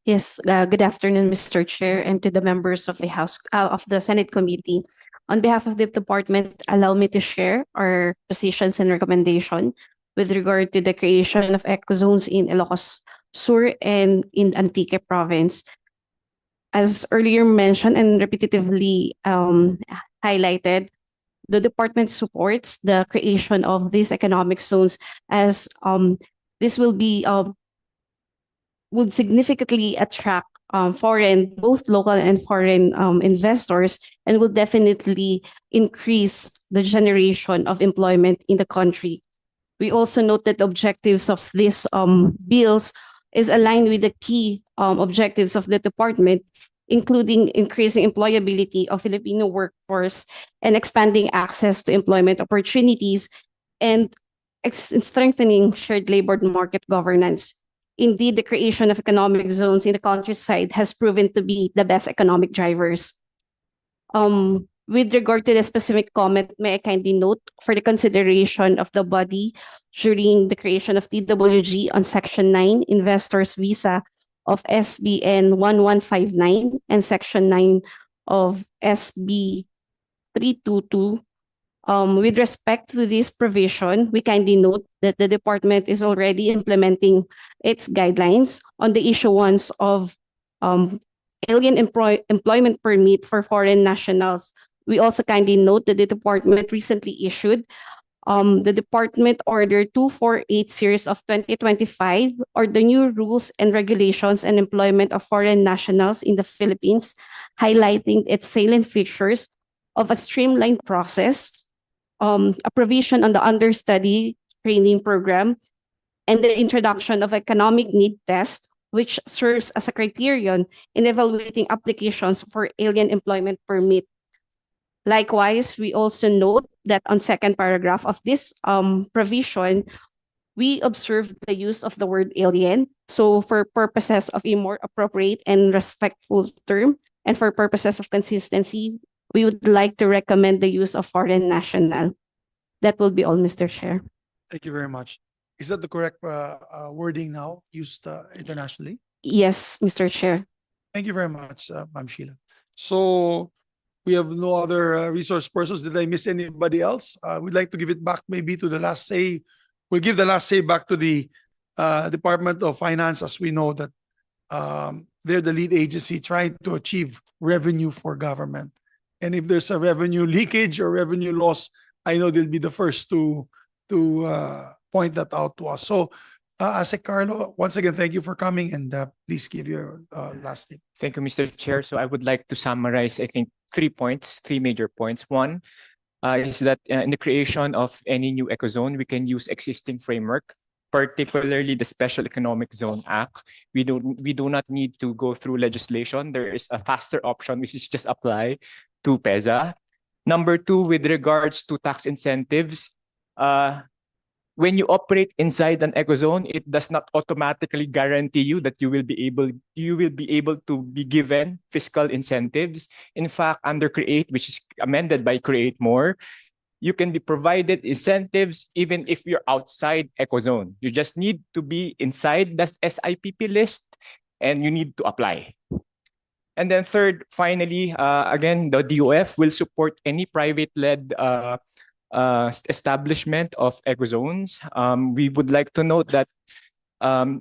Yes, good afternoon, Mr. Chair, and to the members of the House of the Senate Committee. On behalf of the department, allow me to share our positions and recommendation with regard to the creation of eco zones in Ilocos Sur and in Antique Province. As earlier mentioned and repetitively highlighted, the department supports the creation of these economic zones as this will be would significantly attract foreign, both local and foreign investors, and will definitely increase the generation of employment in the country. We also note that the objectives of these bills is aligned with the key objectives of the department, including increasing employability of Filipino workforce and expanding access to employment opportunities and strengthening shared labor market governance. Indeed, the creation of economic zones in the countryside has proven to be the best economic drivers. With regard to the specific comment, may I kindly note for the consideration of the body during the creation of TWG on Section 9, Investors Visa of SBN 1159 and Section 9 of SB 322. With respect to this provision, we kindly note that the department is already implementing its guidelines on the issuance of alien employment permit for foreign nationals. We also kindly note that the department recently issued the Department Order 248 Series of 2025, or the new rules and regulations and employment of foreign nationals in the Philippines, highlighting its salient features of a streamlined process, a provision on the understudy training program, and the introduction of economic need test, which serves as a criterion in evaluating applications for alien employment permit. Likewise, we also note that on second paragraph of this provision, we observe the use of the word alien. So for purposes of a more appropriate and respectful term, and for purposes of consistency, we would like to recommend the use of foreign national. That will be all, Mr. Chair. Thank you very much. Is that the correct wording now used internationally? Yes, Mr. Chair. Thank you very much, Ma'am Sheila. So we have no other resource persons. Did I miss anybody else? We'd like to give it back maybe to the last say. We'll give the last say back to the Department of Finance, as we know that they're the lead agency trying to achieve revenue for government. And if there's a revenue leakage or revenue loss, I know they'll be the first to point that out to us. So, Asek Carlo, once again, thank you for coming, and please give your last thing. Thank you, Mr. Chair. So I would like to summarize, I think, 3 points, 3 major points. One is that in the creation of any new ecozone, we can use existing framework, particularly the Special Economic Zone Act. We do not need to go through legislation. There is a faster option, which is just apply to PEZA. Number 2, with regards to tax incentives, when you operate inside an ecozone, it does not automatically guarantee you that you will be able to be given fiscal incentives. In fact, under CREATE, which is amended by CREATE More, you can be provided incentives even if you're outside ecozone. You just need to be inside the SIPP list and you need to apply. And then third, finally, again, the DOF will support any private-led establishment of ecozones. We would like to note that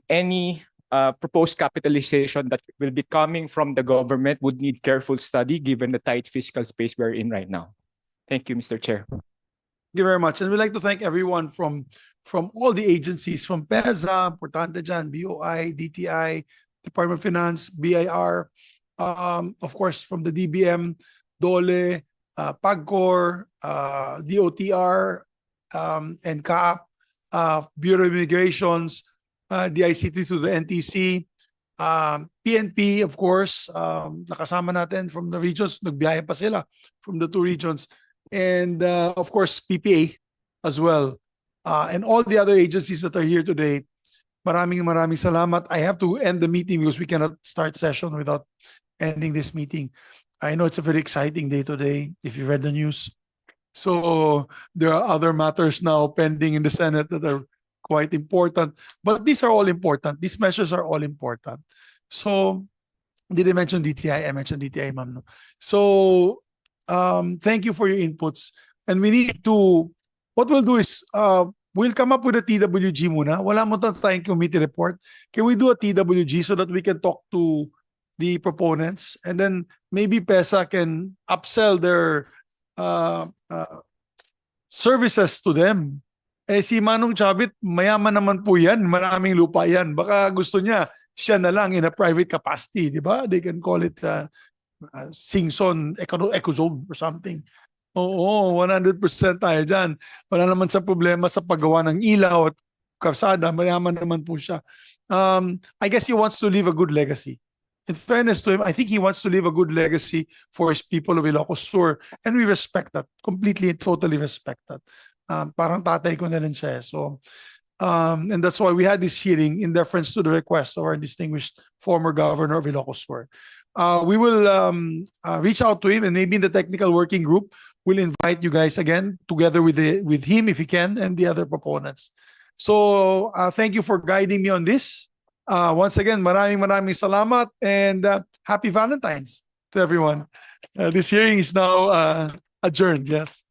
any proposed capitalization that will be coming from the government would need careful study given the tight fiscal space we're in right now. Thank you, Mr. Chair. Thank you very much. And we'd like to thank everyone from all the agencies, from PEZA, Portante dyan, BOI, DTI, Department of Finance, BIR, of course, from the DBM, DOLE, PAGCOR, DOTR, and CAAP, Bureau of Immigrations, DICT to the NTC, PNP, of course, nakasama natin from the regions, nagbiyahe pa sila from the 2 regions, and of course, PPA as well, and all the other agencies that are here today. Maraming salamat. I have to end the meeting because we cannot start session without ending this meeting. I know it's a very exciting day today, if you read the news. So there are other matters now pending in the Senate that are quite important. But these are all important. These measures are all important. So, did I mention DTI? I mentioned DTI, ma'am. No? So, thank you for your inputs. And we need to, what we'll do is, we'll come up with a TWG muna. Wala mo tayong committee report. Can we do a TWG so that we can talk to the proponents, and then maybe PEZA can upsell their services to them. Eh si Manong Chavit, mayaman naman po yan, maraming lupa yan. Baka gusto niya, siya na lang in a private capacity, di ba? They can call it Singson ecozone or something. Oo, 100% tayo dyan. Wala naman sa problema sa paggawa ng ilaw at kalsada, mayaman naman po siya. I guess he wants to leave a good legacy. In fairness to him, I think he wants to leave a good legacy for his people of Ilocos Sur, and we respect that, completely and totally respect that. Parang tatay ko na rin siya. So, and that's why we had this hearing in deference to the request of our distinguished former governor of Ilocos Sur. We will reach out to him, and maybe in the technical working group, we'll invite you guys again together with him if he can, and the other proponents. So thank you for guiding me on this. Once again, maraming salamat, and happy Valentine's to everyone. This hearing is now adjourned. Yes.